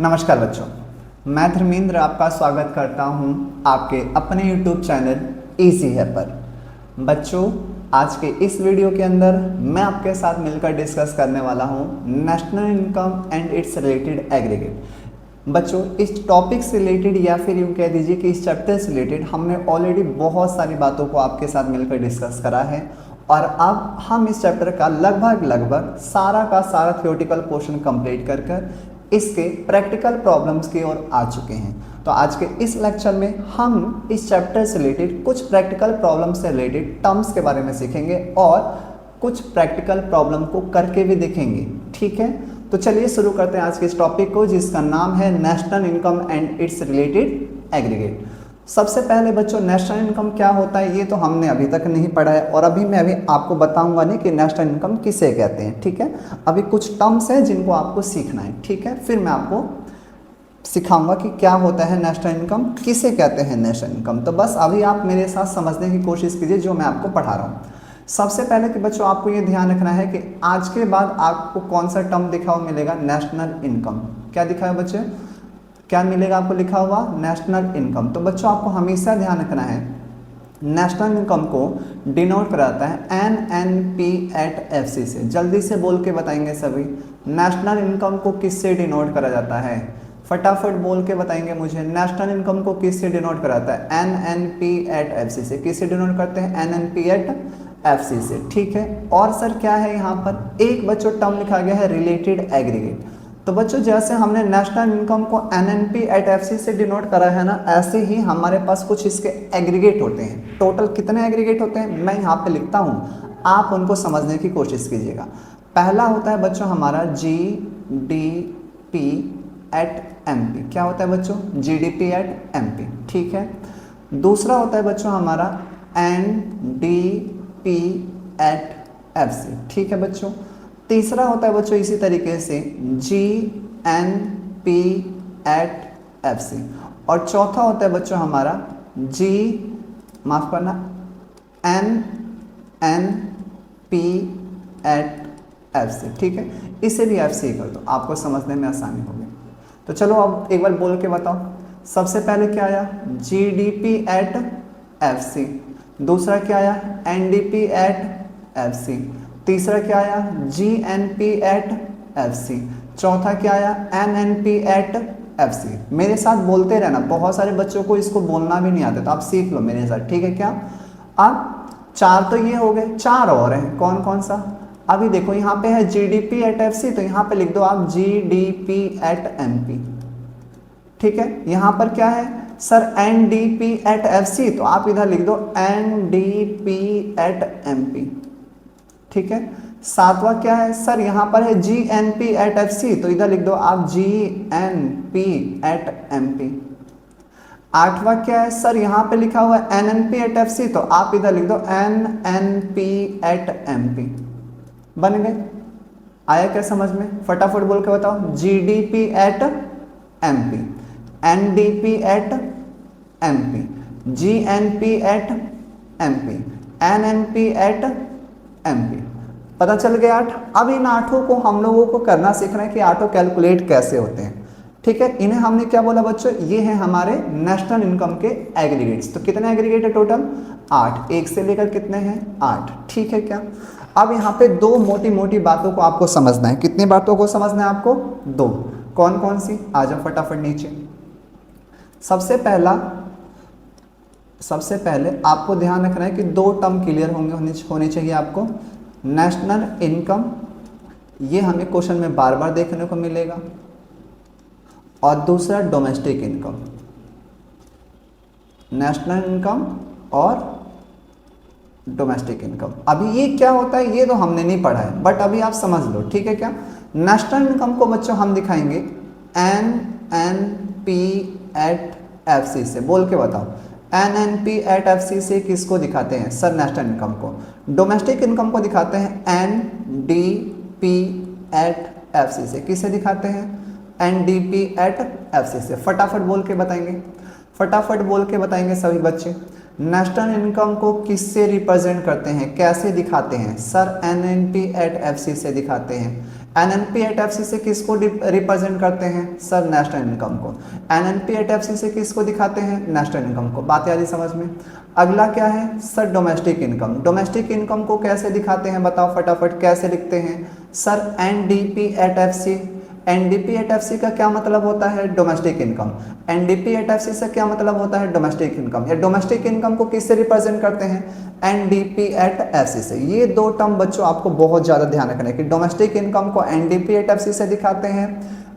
नमस्कार बच्चों, मैं धर्मेंद्र आपका स्वागत करता हूं आपके अपने YouTube चैनल इजी है पर। बच्चों, आज के इस वीडियो के अंदर मैं आपके साथ मिलकर डिस्कस करने वाला हूं national income and it's related aggregate. बच्चों, इस टॉपिक से रिलेटेड या फिर यूँ कह दीजिए कि इस चैप्टर से रिलेटेड हमने ऑलरेडी बहुत सारी बातों को आपके साथ मिलकर डिस्कस करा है और अब हम इस चैप्टर का लगभग सारा का सारा थ्योरेटिकल पोर्शन कंप्लीट कर इसके प्रैक्टिकल प्रॉब्लम्स की ओर आ चुके हैं। तो आज के इस लेक्चर में हम इस चैप्टर से रिलेटेड कुछ प्रैक्टिकल प्रॉब्लम से रिलेटेड टर्म्स के बारे में सीखेंगे और कुछ प्रैक्टिकल प्रॉब्लम को करके भी देखेंगे। ठीक है, तो चलिए शुरू करते हैं आज के इस टॉपिक को, जिसका नाम है national income and it's related aggregate. सबसे पहले बच्चों, नेशनल इनकम क्या होता है ये तो हमने अभी तक नहीं पढ़ा है और मैं अभी आपको बताऊंगा नहीं कि नेशनल इनकम किसे कहते हैं। ठीक है, अभी कुछ टर्म्स हैं जिनको आपको सीखना है। ठीक है, फिर मैं आपको सिखाऊंगा कि क्या होता है नेशनल इनकम, किसे कहते हैं नेशनल इनकम। तो बस अभी आप मेरे साथ समझने की कोशिश कीजिए जो मैं आपको पढ़ा रहा हूँ। सबसे पहले कि बच्चों आपको ये ध्यान रखना है कि आज के बाद आपको कौन सा टर्म दिखा हुआ मिलेगा, नेशनल इनकम। क्या दिखा है बच्चे, क्या मिलेगा आपको लिखा हुआ, नेशनल इनकम। तो बच्चों आपको हमेशा ध्यान रखना है नेशनल इनकम को डिनोट कराता है NNP@FC से। जल्दी से बोल के बताएंगे सभी, नेशनल इनकम को किससे डिनोट करा जाता है, फटाफट बोल के बताएंगे मुझे। नेशनल इनकम को किससे डिनोट कराता है, NNP@FC से। किससे डिनोट करते हैं, NNP@FC से। ठीक है, और सर क्या है यहाँ पर एक बच्चों टर्म लिखा गया है रिलेटेड एग्रीगेट। तो बच्चों जैसे हमने नेशनल इनकम को NNP@FC से डिनोट करा है ना, ऐसे ही हमारे पास कुछ इसके एग्रीगेट होते हैं। टोटल कितने एग्रीगेट होते हैं मैं यहाँ पे लिखता हूँ, आप उनको समझने की कोशिश कीजिएगा। पहला होता है बच्चों हमारा GDP@MP। क्या होता है बच्चों, GDP@MP। ठीक है, दूसरा होता है बच्चों हमारा NDP@FC। ठीक है बच्चों, तीसरा होता है बच्चों इसी तरीके से GNP@FC और चौथा होता है बच्चों हमारा NNP@FC। ठीक है, इसे भी FC कर दो, आपको समझने में आसानी होगी। तो चलो अब एक बार बोल के बताओ। सबसे पहले क्या आया, GDP@FC। दूसरा क्या आया, NDP@FC। तीसरा क्या आया, GNP@FC। चौथा क्या आया, NNP@FC। मेरे साथ बोलते रहना, बहुत सारे बच्चों को इसको बोलना भी नहीं आता, तो आप सीख लो मेरे साथ। ठीक है क्या, अब चार तो ये हो गए, चार और हैं। कौन कौन सा, अभी देखो यहाँ पे है GDP@FC, तो यहाँ पे लिख दो आप GDP@MP। ठीक है, यहाँ पर क्या है सर, NDP@FC, तो आप इधर लिख दो NDP@MP। ठीक है, सातवां क्या है सर, यहाँ पर है GNP@FC, तो इधर लिख दो आप GNP@MP। आठवां क्या है सर, यहाँ पे लिखा हुआ है NNP@FC, तो आप इधर लिख दो NNP@MP। बन गए, आया क्या समझ में, फटाफट बोल के बताओ। GDP@MP, NDP@MP, GNP@MP, NNP@MP। पता चल गया 8। अब इन आठों को हम लोगों को करना सीखना है कि आठों कैलकुलेट कैसे होते हैं। ठीक है, इन्हें हमने क्या बोला बच्चों, ये हैं हमारे नेशनल इनकम के एग्रीगेट्स। तो कितने एग्रीगेट है टोटल, 8, एक से लेकर कितने हैं, 8। ठीक है क्या, अब यहाँ पे दो मोटी मोटी बातों को आपको समझना है। कितनी बातों को समझना है आपको, दो। कौन कौन सी, आ जाओ फटाफट नीचे। सबसे पहले आपको ध्यान रखना है कि दो टर्म क्लियर होने चाहिए आपको। नेशनल इनकम, ये हमें क्वेश्चन में बार बार देखने को मिलेगा, और दूसरा डोमेस्टिक इनकम। नेशनल इनकम और डोमेस्टिक इनकम, अभी ये क्या होता है ये तो हमने नहीं पढ़ा है, बट अभी आप समझ लो। ठीक है क्या, नेशनल इनकम को बच्चों हम दिखाएंगे NNP@FC से। बोल के बताओ, NNP@FC से किसको दिखाते हैं सर, नेशनल इनकम को। डोमेस्टिक इनकम को दिखाते हैं NDP@FC से। किसे दिखाते हैं, NDP@FC से। फटाफट बोल के बताएंगे, फटाफट बोल के बताएंगे सभी बच्चे। नेशनल इनकम को किससे रिप्रेजेंट करते हैं, कैसे दिखाते हैं सर, NNP@FC से दिखाते हैं। NNP/FC से किसको रिप्रेजेंट करते हैं सर? नेशनल इनकम को। NNP/FC से किसको दिखाते हैं? नेशनल इनकम को। बात आ रही समझ में? अगला क्या है sir? Domestic income. Domestic income को कैसे दिखाते हैं बताओ फटाफट, कैसे लिखते हैं सर? NDP/FC। NDP/FC का क्या मतलब होता है? Domestic income. NDP/FC से क्या मतलब होता है? Domestic income. या डोमेस्टिक इनकम को किससे रिप्रेजेंट करते हैं? NDP/FC से। ये दो टर्म बच्चों आपको बहुत ज्यादा ध्यान रखना है कि डोमेस्टिक इनकम को NDP/FC से दिखाते हैं,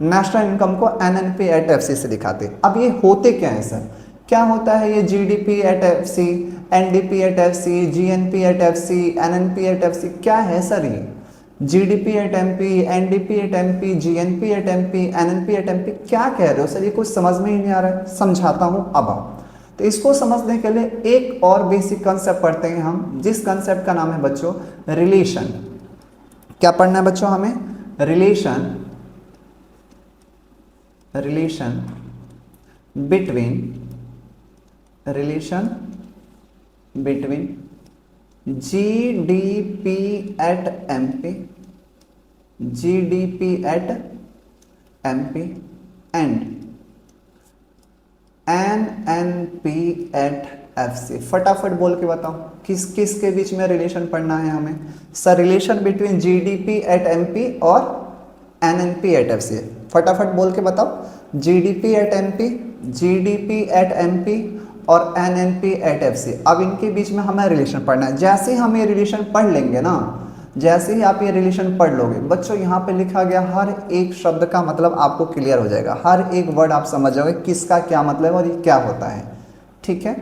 नेशनल इनकम को NNP/FC से दिखाते हैं। अब ये होते क्या है सर? क्या होता है ये GDP/FC, NDP/FC, GNP/FC, NNP/FC? क्या है सर ये? GDP/MP, NDP/MP, GNP/MP, NNP/MP क्या कह रहे हो सर? ये कुछ समझ में ही नहीं आ रहा है। समझाता हूं अब आओ। तो इसको समझने के लिए एक और बेसिक कंसेप्ट पढ़ते हैं हम, जिस कंसेप्ट का नाम है बच्चों रिलेशन। क्या पढ़ना है बच्चों हमें? Relation. Relation between GDP@MP, GDP@MP and NNP/FC। फटाफट बोल के बताओ किस किस के बीच में रिलेशन पढ़ना है हमें सर? रिलेशन बिटवीन GDP@MP और NNP/FC। फटाफट बोल के बताओ। GDP@MP, GDP@MP और NNP/FC। अब इनके बीच में हमें रिलेशन पढ़ना है। जैसे ही हम ये रिलेशन पढ़ लेंगे ना, जैसे ही आप ये रिलेशन पढ़ लोगे बच्चों, यहाँ पे लिखा गया हर एक शब्द का मतलब आपको क्लियर हो जाएगा। हर एक वर्ड आप समझ जाओगे किसका क्या मतलब है और ये क्या होता है। ठीक है,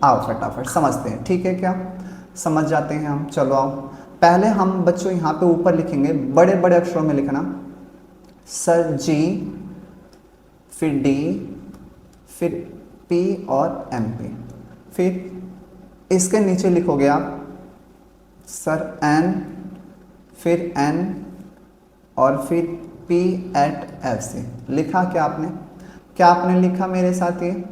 आओ फटाफट समझते हैं। ठीक है, क्या समझ जाते हैं हम? चलो आओ। पहले हम बच्चों यहाँ पे ऊपर लिखेंगे, बड़े बड़े अक्षरों में लिखना सर। G, फिर D, फिर P और MP। फिर इसके नीचे लिखोगे आप सर N, फिर N और फिर P/FC। लिखा क्या आपने? क्या आपने लिखा मेरे साथ? ये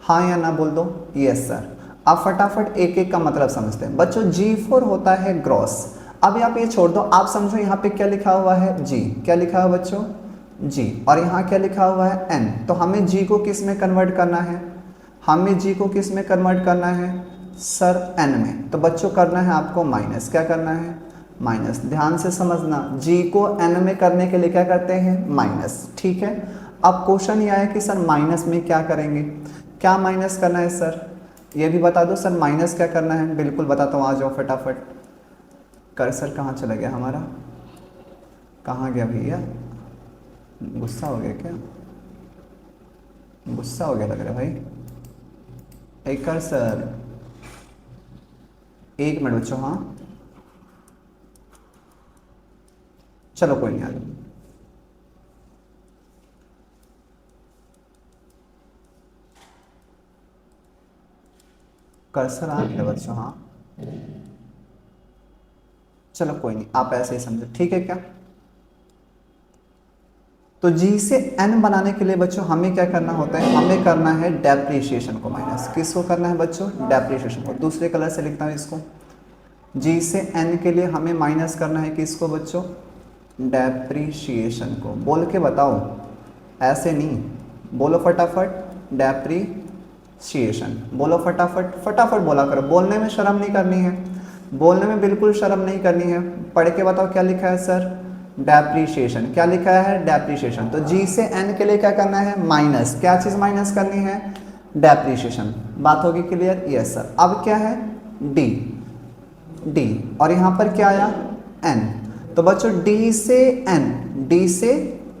हाँ या ना बोल दो। Yes sir. अब फटाफट एक एक का मतलब समझते हैं बच्चों। G4 होता है ग्रॉस। अब आप ये छोड़ दो, आप समझो यहाँ पे क्या लिखा हुआ है? G। क्या लिखा हुआ बच्चों? G। और यहाँ क्या लिखा हुआ है? N। तो हमें G को किस में कन्वर्ट करना है? हमें G को किस में कन्वर्ट करना है सर? N में। तो बच्चों करना है आपको माइनस। क्या करना है? माइनस। ध्यान से समझना, G को N में करने के लिए क्या करते हैं? माइनस। ठीक है। अब क्वेश्चन ये आया कि सर माइनस में क्या करेंगे? क्या माइनस करना है सर? ये भी बता दो सर, माइनस क्या करना है? बिल्कुल बताता हूँ, आ जाओ फटाफट। कर्सर कहाँ चला गया हमारा? कहाँ गया भैया? गुस्सा हो गया क्या? गुस्सा हो गया लग रहा है भाई। एक कर्सर, एक मिनट बच्चों। हाँ चलो कोई नहीं, आ जाओ। कर्सर आ गया बच्चों। हाँ चलो कोई नहीं, आप ऐसे ही समझो। ठीक है क्या? तो G से N बनाने के लिए बच्चों हमें क्या करना होता है? हमें करना है डेप्रीशिएशन को माइनस। किसको करना है बच्चों? डेप्रीशिएशन को। दूसरे कलर से लिखता हूँ इसको। G से N के लिए हमें माइनस करना है किसको बच्चों? डेप्रीशिएशन को। बोल के बताओ, ऐसे नहीं, बोलो फटाफट। डेप्रीशिएशन बोलो फटाफट। फटाफट बोला करो, बोलने में शर्म नहीं करनी है, बोलने में बिल्कुल शर्म नहीं करनी है। पढ़ के बताओ क्या लिखा है सर? डेप्रीशिएशन। क्या लिखा है? डेप्रीशिएशन। तो G से N के लिए क्या करना है? माइनस। क्या चीज़ माइनस करनी है? डेप्रीशिएशन। बात होगी क्लियर? Yes sir. अब क्या है? D। और यहाँ पर क्या आया? N। तो बच्चों D से N, D से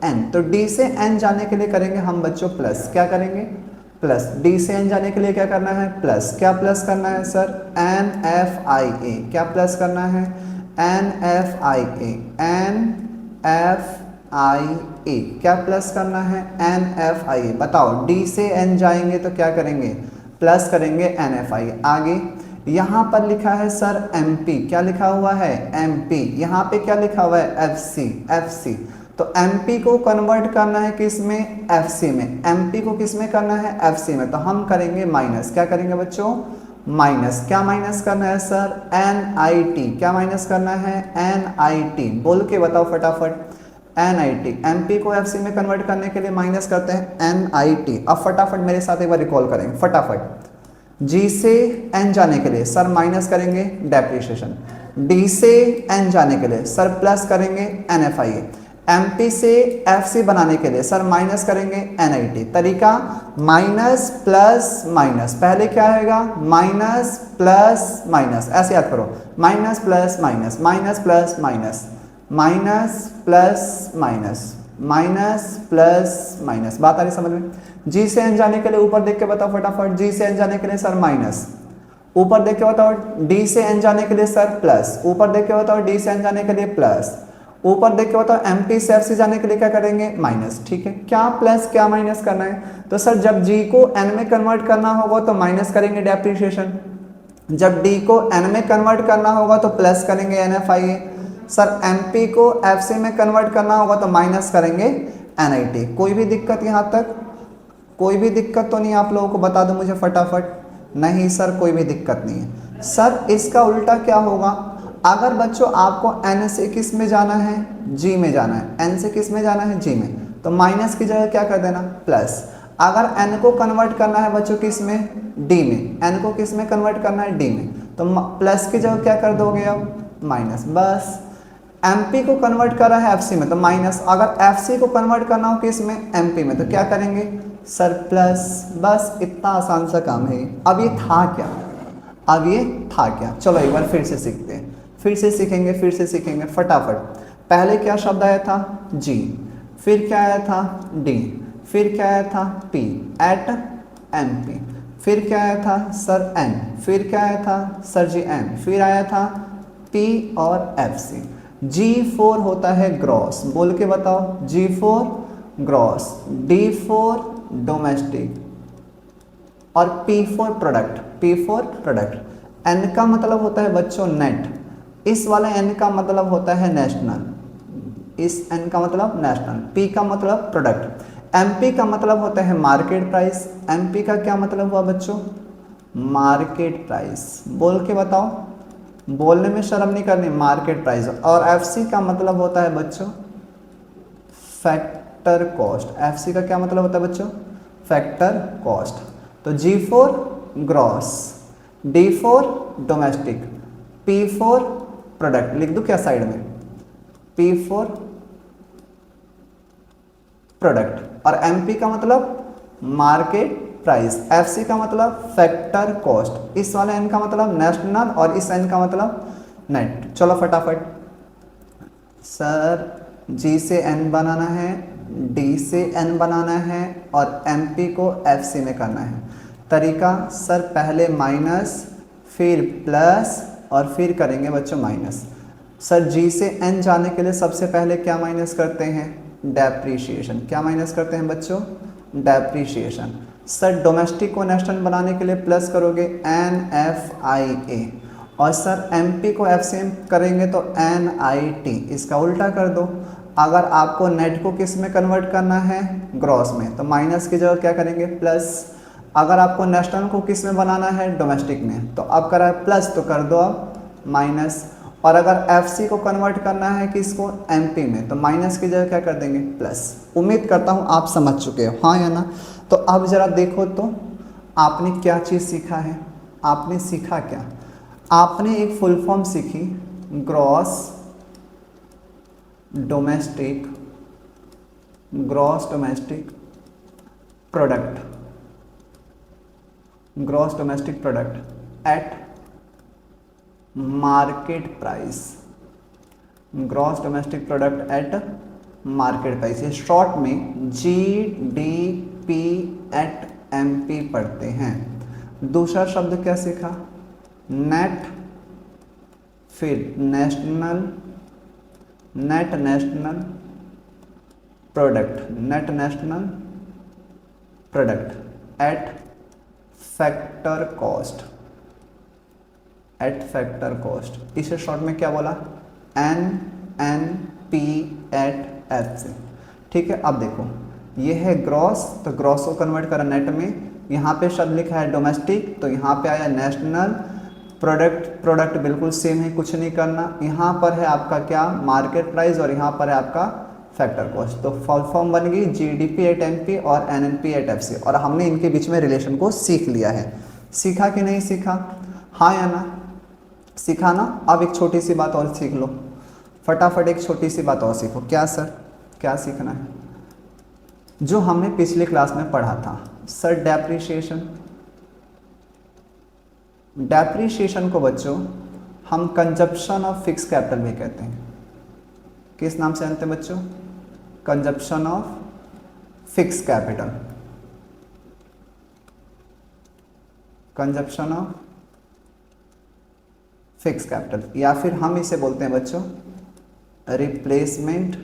N, तो D से N जाने के लिए करेंगे हम बच्चों प्लस। क्या करेंगे? प्लस। D से N जाने के लिए क्या करना है? प्लस। क्या प्लस करना है सर? NFIA। क्या प्लस करना है? NFIA। NFIA। क्या प्लस करना है? NFIA। बताओ, D से N जाएंगे तो क्या करेंगे? प्लस करेंगे NFIA। आगे यहाँ पर लिखा है सर MP। क्या लिखा हुआ है? MP। यहाँ पे क्या लिखा हुआ है? FC। तो MP को कन्वर्ट करना है किस में? FC में। MP को किस में करना है? FC में। तो हम करेंगे माइनस। क्या करेंगे बच्चों? माइनस। क्या माइनस करना है सर? NIT। क्या माइनस करना है? NIT। बोल के बताओ फटाफट। NIT, MP को FC में कन्वर्ट करने के लिए माइनस करते हैं NIT। अब फटाफट मेरे साथ एक बार रिकॉल करेंगे फटाफट। G से N जाने के लिए सर माइनस करेंगे डेप्रिसिएशन, D से N जाने के लिए सर प्लस करेंगे NFIA, MP से FC बनाने के लिए सर माइनस करेंगे NIT। तरीका माइनस प्लस माइनस, पहले क्या आएगा माइनस प्लस माइनस, ऐसे याद करो minus plus minus, minus plus minus, minus plus minus, minus plus minus. बात आ रही समझ में? G से N जाने के लिए ऊपर देख के बताओ फटाफट। G से N जाने के लिए सर माइनस, ऊपर देख के बताओ D से N जाने के लिए सर प्लस, ऊपर देख के बताओ D से N जाने के लिए प्लस, ऊपर देख के बताओ MP से FC जाने के लिए क्या करेंगे माइनस। ठीक है, क्या प्लस क्या माइनस करना है? तो सर जब G को N में कन्वर्ट करना होगा तो माइनस करेंगे डेप्रिसिएशन, जब D को N में कन्वर्ट करना होगा तो प्लस करेंगे NFIA, सर MP को FC में कन्वर्ट करना होगा तो माइनस करेंगे NIT। कोई भी दिक्कत यहाँ तक? कोई भी दिक्कत तो नहीं? आप लोगों को बता दो मुझे फटाफट। नहीं सर कोई भी दिक्कत नहीं है। सर इसका उल्टा क्या होगा? अगर बच्चों आपको N से किस में जाना है? G में जाना है। N से किस में जाना है? G में, तो माइनस की जगह क्या कर देना प्लस। अगर N को कन्वर्ट करना है बच्चों किस में? D में। N को किस में कन्वर्ट करना है? D में, तो प्लस की जगह क्या कर दोगे अब माइनस। बस MP को कन्वर्ट कर रहा है FC में तो माइनस, अगर FC को कन्वर्ट करना हो किस में? MP में, तो क्या करेंगे सर प्लस। बस इतना आसान सा काम है। अब ये था क्या? अब ये था क्या? चलो एक बार फिर से सीखते हैं, फिर से सीखेंगे फटाफट। पहले क्या शब्द आया था? G, फिर क्या आया था? D, फिर क्या आया था? P एट MP, फिर क्या आया था सर? N, फिर क्या आया था सर जी? N, फिर आया था P और FC। G4 होता है ग्रॉस, बोल के बताओ। G4 ग्रॉस, D4 डोमेस्टिक और P4 product, P4 product. N का मतलब होता है बच्चों नेट, इस वाले N का मतलब होता है नेशनल, इस N का मतलब नेशनल, P का मतलब प्रोडक्ट, MP का मतलब होता है मार्केट प्राइस। MP का क्या मतलब हुआ बच्चों? Market price. बोल के बताओ, बोलने में शर्म नहीं करनी, मार्केट प्राइस। और FC का मतलब होता है बच्चों फैक्टर कॉस्ट। FC का क्या मतलब होता है बच्चों? Factor cost. तो G4 gross, D4 domestic, P4 product. लिख दूं क्या साइड में? P4 product. और MP का मतलब मार्केट प्राइस, FC का मतलब फैक्टर कॉस्ट, इस वाले N का मतलब नेशनल और इस N का मतलब नेट। चलो फटाफट। सर G से N बनाना है, D से N बनाना है और MP को FC में करना है। तरीका सर पहले माइनस फिर प्लस और फिर करेंगे बच्चों माइनस। सर G से N जाने के लिए सबसे पहले क्या माइनस करते हैं? डेप्रीशिएशन। क्या माइनस करते हैं बच्चों? डेप्रीशिएशन। सर डोमेस्टिक को नेशनल बनाने के लिए प्लस करोगे NFIA और सर MP को FC करेंगे तो NIT। इसका उल्टा कर दो, अगर आपको नेट को किस में कन्वर्ट करना है? ग्रॉस में, तो माइनस की जगह क्या करेंगे प्लस। अगर आपको नेशनल को किस में बनाना है? डोमेस्टिक में, तो अब करा है प्लस तो कर दो अब माइनस। और अगर FC को कन्वर्ट करना है किसको? MP में, तो माइनस की जगह क्या कर देंगे प्लस। उम्मीद करता हूँ आप समझ चुके हो, हाँ या ना? तो अब जरा देखो तो आपने क्या चीज़ सीखा है। आपने सीखा क्या? आपने एक फुल फॉर्म सीखी, gross domestic, gross domestic product, gross domestic product at market price, gross domestic product at market price. ये शॉर्ट में GDP एट MP पढ़ते हैं। दूसरा शब्द क्या सीखा? नेट, फिर national, net national product, net national product at factor cost, at factor cost. इसे शॉर्ट में क्या बोला? NNP at FC। ठीक है, अब देखो ये है ग्रॉस, तो ग्रॉस को कन्वर्ट करा नेट में, यहाँ पे शब्द लिखा है डोमेस्टिक तो यहाँ पे आया नेशनल। प्रोडक्ट, प्रोडक्ट बिल्कुल सेम है, कुछ नहीं करना। यहाँ पर है आपका क्या? मार्केट प्राइस और यहाँ पर है आपका फैक्टर कॉस्ट। तो फुल फॉर्म बन गई जीडीपी एट एनपी और एनएनपी एट एफसी, और हमने इनके बीच में रिलेशन को सीख लिया है। सीखा कि नहीं सीखा, हाँ या ना, सीखा ना। अब एक छोटी सी बात और सीख लो, फटाफट एक छोटी सी बात और सीखो। क्या सर, क्या सीखना है? जो हमने पिछली क्लास में पढ़ा था सर, डेप्रिसिएशन। डेप्रिसिएशन को बच्चों हम कंजप्शन ऑफ फिक्स कैपिटल भी कहते हैं। किस नाम से जानते हैं बच्चों? Consumption of fix capital. Consumption of fix capital, या फिर हम इसे बोलते हैं बच्चों replacement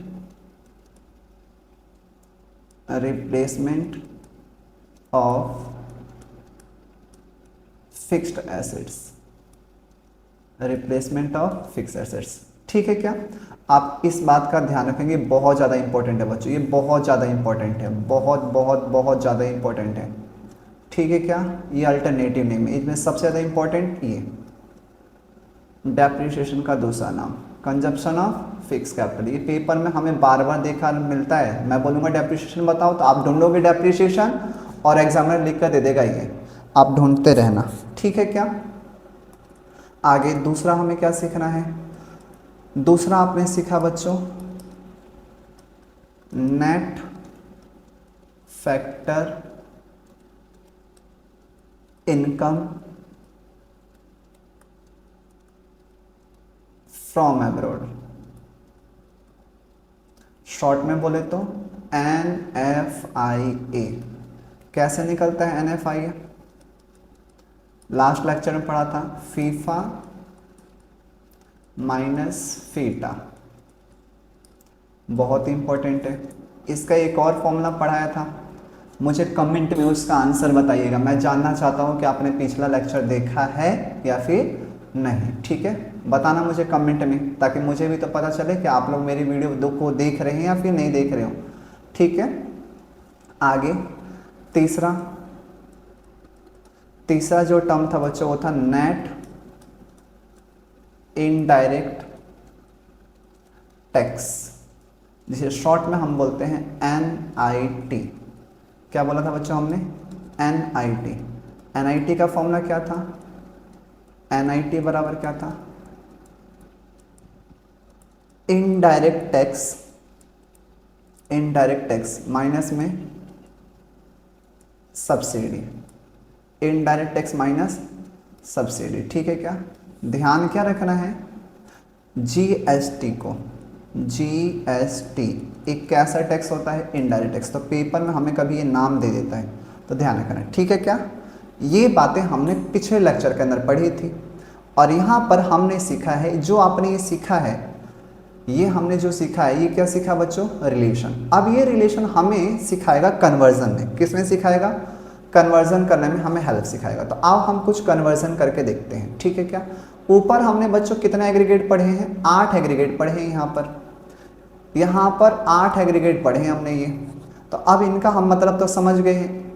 of fixed assets. Replacement of fixed assets, ठीक है क्या? आप इस बात का ध्यान रखेंगे, बहुत ज़्यादा इंपॉर्टेंट है बच्चों, ये बहुत ज़्यादा इंपॉर्टेंट है, बहुत बहुत बहुत ज़्यादा इंपॉर्टेंट है, ठीक है क्या? ये अल्टरनेटिव नेम है, इसमें सबसे ज़्यादा इंपॉर्टेंट ये डेप्रिसिएशन का दूसरा नाम कंजप्शन ऑफ फिक्स कैपिटल। ये पेपर में हमें बार बार देखा मिलता है। मैं बोलूँगा डेप्रिसिएशन बताओ तो आप ढूंढोगे डेप्रिसिएशन, और एग्जामिनर लिख कर दे देगा, ये आप ढूंढते रहना, ठीक है क्या? आगे दूसरा हमें क्या सीखना है? दूसरा आपने सीखा बच्चों net factor income from abroad. Short में बोले तो NFIA। कैसे निकलता है NFIA? लास्ट लेक्चर में पढ़ा था, फीफा माइनस फीटा, बहुत इंपॉर्टेंट है। इसका एक और फॉर्मूला पढ़ाया था, मुझे कमेंट में उसका आंसर बताइएगा, मैं जानना चाहता हूं कि आपने पिछला लेक्चर देखा है या फिर नहीं, ठीक है? बताना मुझे कमेंट में, ताकि मुझे भी तो पता चले कि आप लोग मेरी वीडियो को देख रहे हैं या फिर नहीं देख रहे हो, ठीक है? आगे तीसरा जो टर्म था बच्चों वो था नेट इनडायरेक्ट टैक्स, जिसे शॉर्ट में हम बोलते हैं NIT। क्या बोला था बच्चों हमने? NIT। NIT का फॉर्मूला क्या था? NIT बराबर क्या था? इनडायरेक्ट टैक्स माइनस में subsidy. Indirect tax minus subsidy, ठीक है क्या? ध्यान क्या रखना है? GST को, GST एक कैसा टैक्स होता है? Indirect tax. तो पेपर में हमें कभी ये नाम दे देता है, तो ध्यान रखना है, ठीक है क्या? ये बातें हमने पिछले लेक्चर के अंदर पढ़ी थी, और यहाँ पर हमने सीखा है, जो आपने ये सीखा है, ये हमने जो सीखा है, ये क्या सीखा बच्चों? रिलेशन। अब ये रिलेशन हमें सिखाएगा कन्वर्जन में। किस में सिखाएगा? कन्वर्जन करने में हमें हेल्प सिखाएगा। तो आओ हम कुछ कन्वर्जन करके देखते हैं, ठीक है क्या? ऊपर हमने बच्चों कितने एग्रीगेट पढ़े हैं? 8 एग्रीगेट पढ़े हैं। यहाँ पर 8 एग्रीगेट पढ़े हैं हमने ये। तो अब इनका हम मतलब तो समझ गए हैं।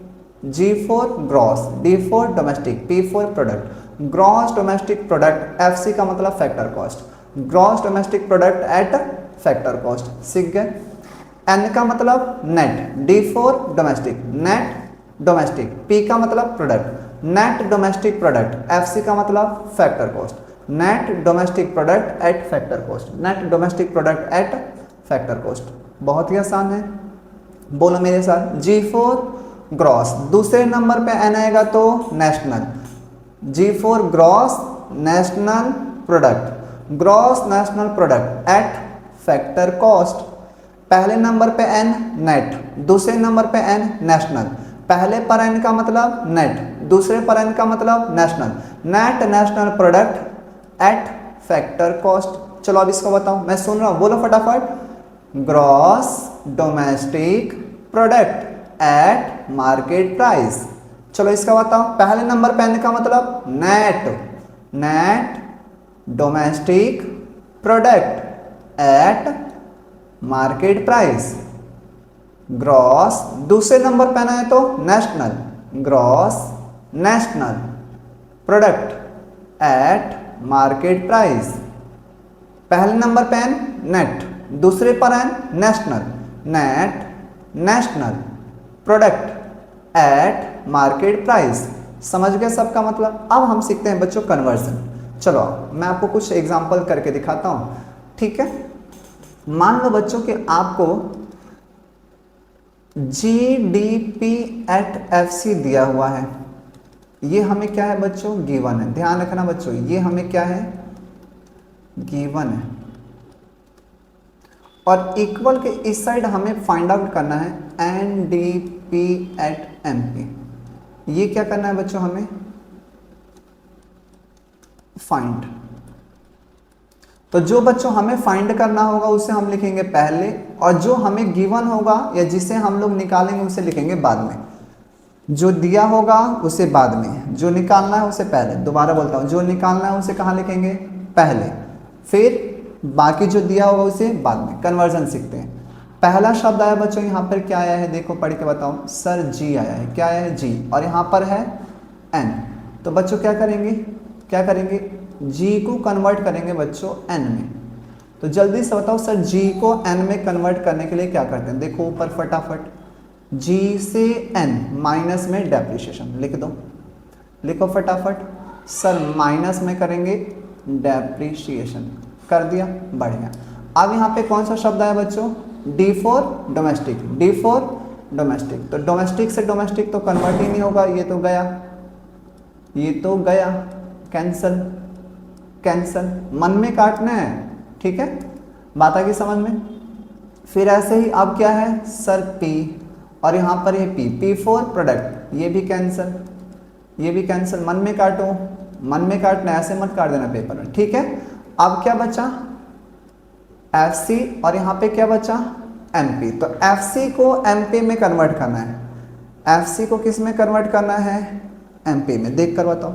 G for gross, D for domestic, P for product. Gross domestic product, FC का मतलब factor cost. Gross domestic product at factor cost, सीख गए। N का मतलब net, D for domestic, net domestic. P का मतलब product, net domestic product. FC का मतलब factor cost, net domestic product at factor cost, net domestic product at factor cost. बहुत ही आसान है, बोलो मेरे साथ। G फॉर ग्रॉस, दूसरे नंबर पे N आएगा तो national. G for gross national product, gross national product at factor cost. पहले नंबर पे N नेट, दूसरे नंबर पे N नेशनल। पहले पर N का मतलब नेट, दूसरे पर N का मतलब national. Net national product at factor cost. चलो अब इसको बताओ, मैं सुन रहा हूँ, बोलो फटाफट। Gross domestic product at market price. चलो इसका बताओ। पहले नंबर पे N का मतलब net, net domestic product at market price. Gross दूसरे नंबर पे है तो national, gross national product at market price. पहले नंबर पे नेट, दूसरे पर N national, net national product at market price. समझ गए सबका मतलब। अब हम सीखते हैं बच्चों कन्वर्जन। चलो मैं आपको कुछ एग्जांपल करके दिखाता हूँ, ठीक है। मान लो बच्चों कि आपको GDP एट FC दिया हुआ है। ये हमें क्या है बच्चों, गिवन है। ध्यान रखना बच्चों, ये हमें क्या है, गिवन है। और इक्वल के इस साइड हमें फाइंड आउट करना है NDP एट MP। ये क्या करना है बच्चों, हमें फाइंड। तो जो बच्चों हमें फाइंड करना होगा उसे हम लिखेंगे पहले, और जो हमें गिवन होगा या जिसे हम लोग निकालेंगे उसे लिखेंगे बाद में। जो दिया होगा उसे बाद में, जो निकालना है उसे पहले। दोबारा बोलता हूँ, जो निकालना है उसे कहाँ लिखेंगे, पहले, फिर बाकी जो दिया होगा उसे बाद में। कन्वर्जन सीखते हैं। पहला शब्द आया बच्चों, यहाँ पर क्या आया है, देखो पढ़ के बताओ। सर जी आया है, क्या आया है, जी, और यहाँ पर है एन। तो बच्चों क्या करेंगे, क्या करेंगे, जी को कन्वर्ट करेंगे बच्चों एन में। तो जल्दी से बताओ सर, जी को एन में कन्वर्ट करने के लिए क्या करते हैं। देखो ऊपर फटाफट, जी से एन माइनस में डेप्रिसिएशन लिख दो, लिखो फटाफट। सर माइनस में करेंगे डेप्रिसिएशन, कर दिया, बढ़िया। अब यहाँ पे कौन सा शब्द आया बच्चों, D for domestic, D for domestic. तो डोमेस्टिक से डोमेस्टिक तो कन्वर्ट ही नहीं होगा, ये तो गया, ये तो गया, कैंसल, कैंसल, मन में काटना है, ठीक है, बात आ गई समझ में। फिर ऐसे ही अब क्या है सर पी, और यहाँ पर ये पी फॉर प्रोडक्ट, ये भी कैंसल, ये भी कैंसल, मन में काटो, मन में काटना, ऐसे मत काट देना पेपर में, ठीक है। अब क्या बचा, FC, और यहाँ पे क्या बचा, MP। तो FC को MP में कन्वर्ट करना है, FC को किस में कन्वर्ट करना है, MP में। देख कर बताओ,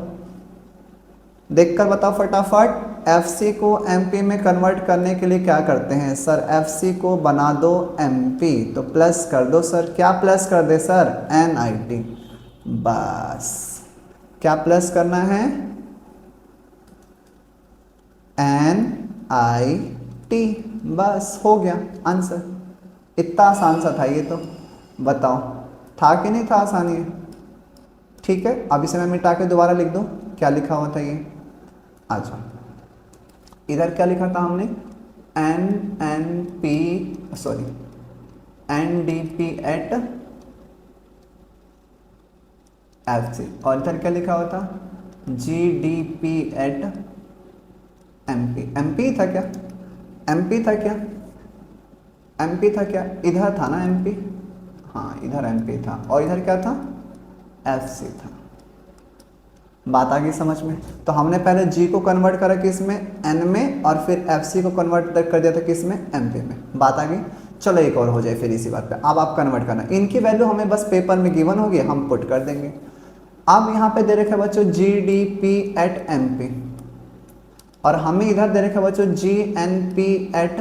देख कर बताओ फटाफट। FC को MP में कन्वर्ट करने के लिए क्या करते हैं सर, FC को बना दो MP, तो प्लस कर दो सर, क्या प्लस कर दे सर, NIT। बस क्या प्लस करना है, NIT, बस हो गया आंसर। इतना आसान सा था ये तो, बताओ था कि नहीं था आसान ये, ठीक है। अब इसे मैं मिटा के दोबारा लिख दूं, क्या लिखा हुआ था ये, आ जाओ। इधर क्या लिखा था हमने, NDP एट FC, और इधर क्या लिखा हुआ था, GDP एट MP। MP था क्या, MP था क्या, MP था क्या, इधर था ना MP, हाँ इधर MP था, और इधर क्या था, FC था। बात आ गई समझ में। तो हमने पहले G को कन्वर्ट करा किस में, N में, और फिर FC को कन्वर्ट कर दिया था किस में, MP में। बात आ गई। चलो एक और हो जाए फिर इसी बात पे। अब आप कन्वर्ट करना, इनकी वैल्यू हमें बस पेपर में गिवन होगी, हम पुट कर देंगे। अब यहाँ पे दे रखा है बच्चों GDP एट MP, और हमें इधर दे रखा है बच्चों GNP एट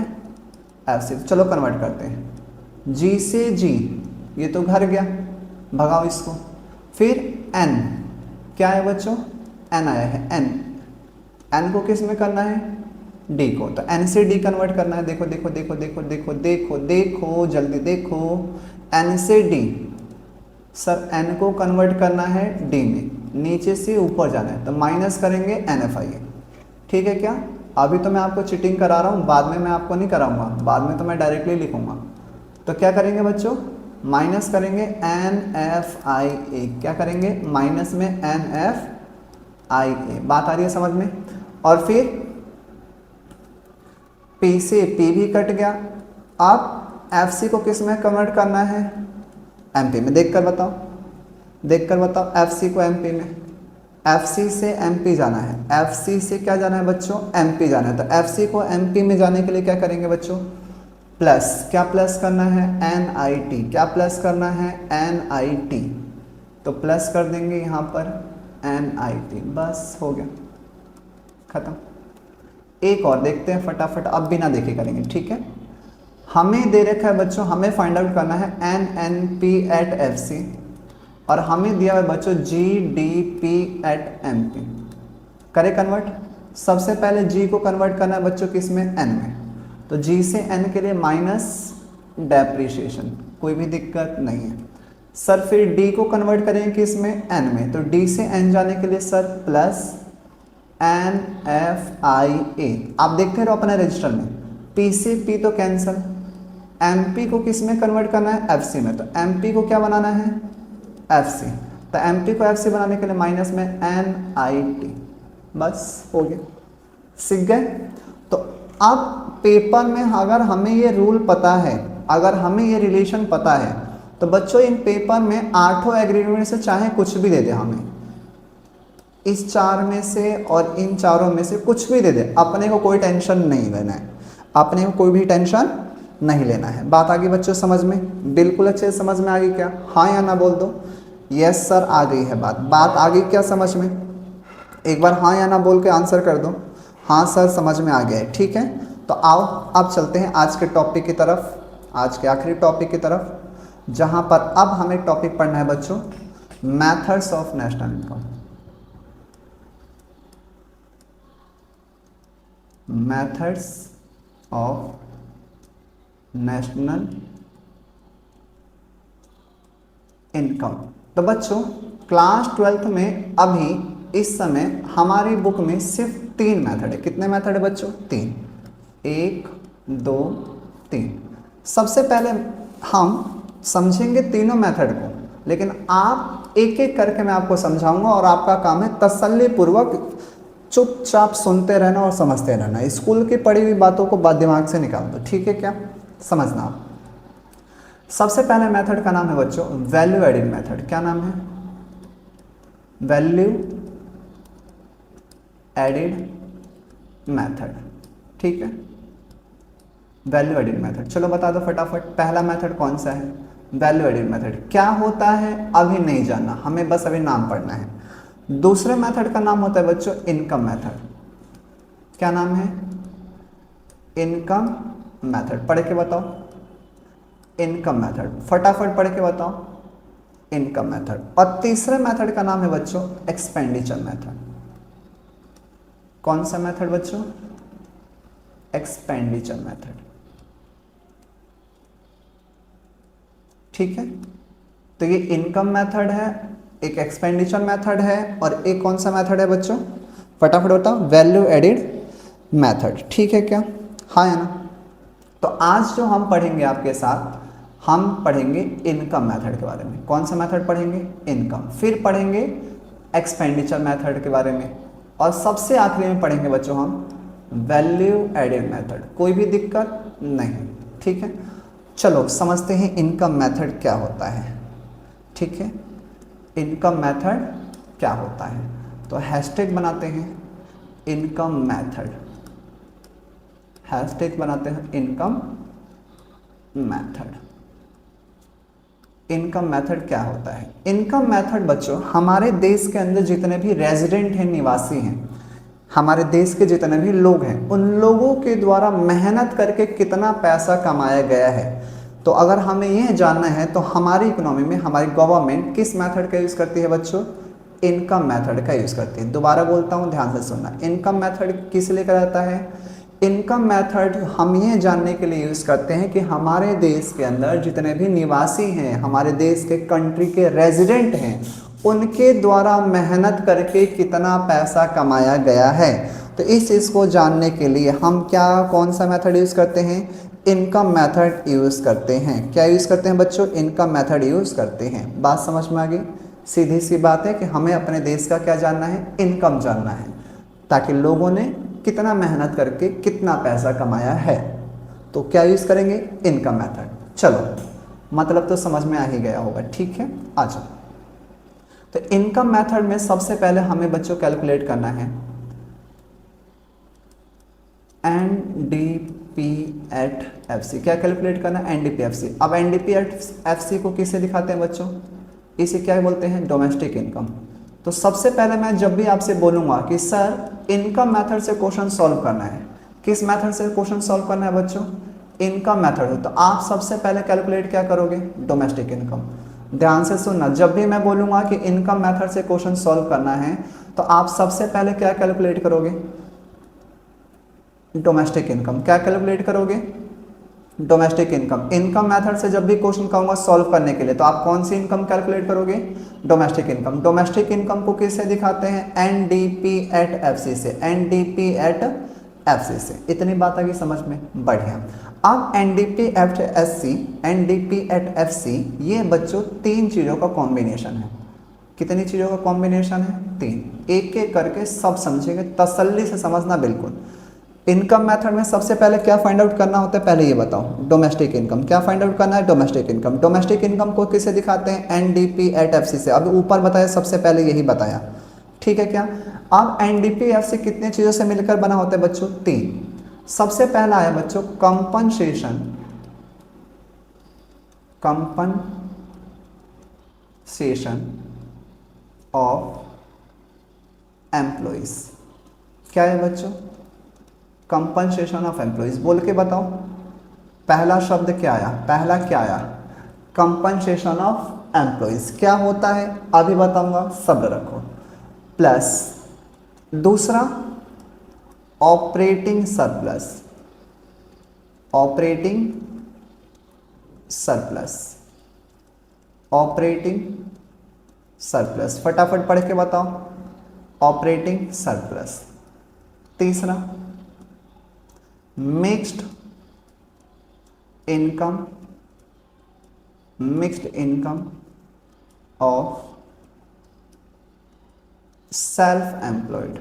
FC। चलो कन्वर्ट करते हैं, G से G, ये तो घर गया, भगाओ इसको। फिर N, क्या है बच्चों, N आया है, N को किस में करना है, D को, तो N से D कन्वर्ट करना है। देखो देखो देखो देखो देखो देखो देखो जल्दी देखो, N से D, सर N को कन्वर्ट करना है D में, नीचे से ऊपर जाना है, तो माइनस करेंगे NFI, ठीक है क्या। अभी तो मैं आपको चीटिंग करा रहा हूँ, बाद में मैं आपको नहीं कराऊंगा, बाद में तो मैं डायरेक्टली लिखूंगा। तो क्या करेंगे बच्चों, माइनस करेंगे NFIA, क्या करेंगे, माइनस में NFIA। बात आ रही है समझ में। और फिर P से P भी कट गया। अब FC को किस में कन्वर्ट करना है, MP में। देख कर बताओ, देख कर बताओ, FC को MP में, FC से MP जाना है, FC से क्या जाना है बच्चों, MP जाना है। तो FC को MP में जाने के लिए क्या करेंगे बच्चों, प्लस, क्या प्लस करना है, NIT, क्या प्लस करना है, NIT, तो प्लस कर देंगे यहाँ पर NIT, बस हो गया, खत्म। एक और देखते हैं फटाफट, अब बिना देखे करेंगे, ठीक है। हमें दे रखा है बच्चों, हमें फाइंड आउट करना है NNP एट FC, और हमें दिया है बच्चों GDP एट MP। करे कन्वर्ट, सबसे पहले G को कन्वर्ट करना है बच्चों किस में, N में, तो जी से एन के लिए माइनस डेप्रिसिएशन, कोई भी दिक्कत नहीं है सर। फिर डी को कन्वर्ट करेंगे किस में, एन में, तो डी से एन जाने के लिए sir plus N F I A. आप देखते रहो अपने रजिस्टर में, पी से पी तो कैंसिल, एम पी को किस में कन्वर्ट करना है, एफ सी में, तो एम पी को क्या बनाना है, एफ सी, तो एम पी को एफ सी बनाने के लिए माइनस में एन आई टी, बस हो गया, सीख गए। तो अब पेपर में अगर हमें ये रूल पता है, अगर हमें ये रिलेशन पता है, तो बच्चों इन पेपर में आठों एग्रीमेंट से चाहे कुछ भी दे दे, हमें इस चार में से और इन चारों में से कुछ भी दे दे, अपने को कोई टेंशन नहीं लेना है, अपने को कोई भी टेंशन नहीं लेना है। बात आ गई बच्चों समझ में, बिल्कुल अच्छे से समझ में आ गई क्या, हाँ या ना बोल दो, यस सर आ गई है बात, बात आ गई क्या समझ में, एक बार हाँ या ना बोल के आंसर कर दो, हाँ सर समझ में आ गया है, ठीक है। तो आओ अब चलते हैं आज के टॉपिक की तरफ, आज के आखिरी टॉपिक की तरफ, जहां पर अब हमें टॉपिक पढ़ना है बच्चों methods of national income. Methods of national income. तो बच्चों क्लास 12th में अभी इस समय हमारी बुक में सिर्फ 3 मेथड है। कितने मेथड है बच्चों, 3, 1 2 3। सबसे पहले हम समझेंगे तीनों मेथड को, लेकिन आप एक एक करके मैं आपको समझाऊंगा और आपका काम है तसल्ली पूर्वक चुपचाप सुनते रहना और समझते रहना। स्कूल की पढ़ी हुई बातों को दिमाग से निकाल दो, ठीक है क्या, समझना आप। सबसे पहले मेथड का नाम है बच्चों वैल्यू एडिड मेथड। क्या नाम है, वैल्यू एडिड मेथड, ठीक है, वैल्यू एडिड मेथड। चलो बता दो फटाफट, पहला मेथड कौन सा है, वैल्यू एडिड मेथड। क्या होता है अभी नहीं जानना, हमें बस अभी नाम पढ़ना है। दूसरे मेथड का नाम होता है बच्चों इनकम मेथड। क्या नाम है, इनकम मेथड। पढ़ के बताओ, इनकम मेथड, फटाफट पढ़ के बताओ, इनकम मेथड। और तीसरे मेथड का नाम है बच्चों एक्सपेंडिचर मेथड। कौन सा मेथड बच्चों, एक्सपेंडिचर मेथड, ठीक है। तो ये इनकम मेथड है, एक एक्सपेंडिचर मेथड है, और एक कौन सा मेथड है बच्चों, फटाफट बताओ, वैल्यू एडिड मेथड, ठीक है क्या, हाँ है ना। तो आज जो हम पढ़ेंगे आपके साथ, हम पढ़ेंगे इनकम मेथड के बारे में। कौन सा मेथड पढ़ेंगे, इनकम। फिर पढ़ेंगे एक्सपेंडिचर मेथड के बारे में, और सबसे आखिरी में पढ़ेंगे बच्चों हम वैल्यू एडिड मेथड। कोई भी दिक्कत नहीं, ठीक है। चलो समझते हैं इनकम मेथड क्या होता है, ठीक है। इनकम मेथड क्या होता है, तो हैशटैग बनाते हैं इनकम मेथड, हैशटैग बनाते हैं इनकम मेथड। इनकम मेथड क्या होता है, इनकम मेथड बच्चों हमारे देश के अंदर जितने भी रेजिडेंट हैं, निवासी हैं, हमारे देश के जितने भी लोग हैं, उन लोगों के द्वारा मेहनत करके कितना पैसा कमाया गया है। तो अगर हमें यह जानना है तो हमारी इकोनॉमी में हमारी गवर्नमेंट किस मेथड का यूज़ करती है बच्चों, इनकम मेथड का यूज़ करती है। दोबारा बोलता हूँ, ध्यान से सुनना। इनकम मेथड किस लिए कहा जाता है, इनकम मेथड हम ये जानने के लिए यूज़ करते हैं कि हमारे देश के अंदर जितने भी निवासी हैं, हमारे देश के कंट्री के रेजिडेंट हैं, उनके द्वारा मेहनत करके कितना पैसा कमाया गया है। तो इस चीज़ को जानने के लिए हम कौन सा मेथड यूज़ करते हैं, इनकम मेथड यूज़ करते हैं। क्या यूज़ करते हैं बच्चों, इनकम मेथड यूज़ करते हैं। बात समझ में आ गई, सीधी सी बात है कि हमें अपने देश का क्या जानना है, इनकम जानना है, ताकि लोगों ने कितना मेहनत करके कितना पैसा कमाया है। तो क्या यूज़ करेंगे, इनकम मेथड। चलो मतलब तो समझ में आ ही गया होगा, ठीक है। आ जाओ, तो इनकम मेथड में सबसे पहले हमें बच्चों कैलकुलेट करना है NDP@FC। क्या कैलकुलेट करना है, NDP@FC। अब NDP@FC को किसे दिखाते हैं बच्चों, इसे क्या बोलते हैं, डोमेस्टिक इनकम। तो सबसे पहले मैं जब भी आपसे बोलूंगा कि सर इनकम मेथड से क्वेश्चन सॉल्व करना है, किस मेथड से क्वेश्चन सॉल्व करना है बच्चों, इनकम मेथड हो, तो आप सबसे पहले कैलकुलेट क्या करोगे, डोमेस्टिक इनकम। ध्यान से सुनना, जब भी मैं बोलूंगा कि इनकम मेथड से क्वेश्चन सॉल्व करना है, तो आप सबसे पहले क्या कैलकुलेट करोगे, डोमेस्टिक इनकम। क्या कैलकुलेट करोगे? Domestic income. इनकम मेथड से जब भी क्वेश्चन कहूंगा सॉल्व करने के लिए तो आप कौन सी इनकम कैलकुलेट करोगे? Domestic income. डोमेस्टिक इनकम को किससे दिखाते हैं? एनडीपी एट एफसी से। एनडीपी एट एफसी से। इतनी बात आ गई समझ में? बढ़िया। अब NDP at SC, NDP at FC, ये बच्चों तीन चीज़ों का कॉम्बिनेशन है। कितनी चीज़ों का कॉम्बिनेशन है? तीन। एक एक करके सब समझेंगे, तसल्ली से समझना बिल्कुल। इनकम मेथड में सबसे पहले क्या फाइंड आउट करना होता है पहले ये बताओ? Domestic income. क्या फाइंड आउट करना है? Domestic income. डोमेस्टिक इनकम को किससे दिखाते हैं? एनडीपी एट एफसी से। अब ऊपर बताया, सबसे पहले यही बताया, ठीक है क्या? अब एनडीपी एफसी कितने चीज़ों से मिलकर बना होता है बच्चों? तीन। सबसे पहला है बच्चों कंपनसेशन, कंपनसेशन ऑफ एम्प्लॉइज। क्या है बच्चों? Compensation of employees. बोल के बताओ, पहला शब्द क्या आया? पहला क्या आया? Compensation of employees. क्या होता है अभी बताऊंगा, शब्द रखो। प्लस दूसरा operating surplus, operating surplus, operating surplus. फटाफट पढ़ के बताओ, ऑपरेटिंग सरप्लस। तीसरा mixed income, mixed income of self employed,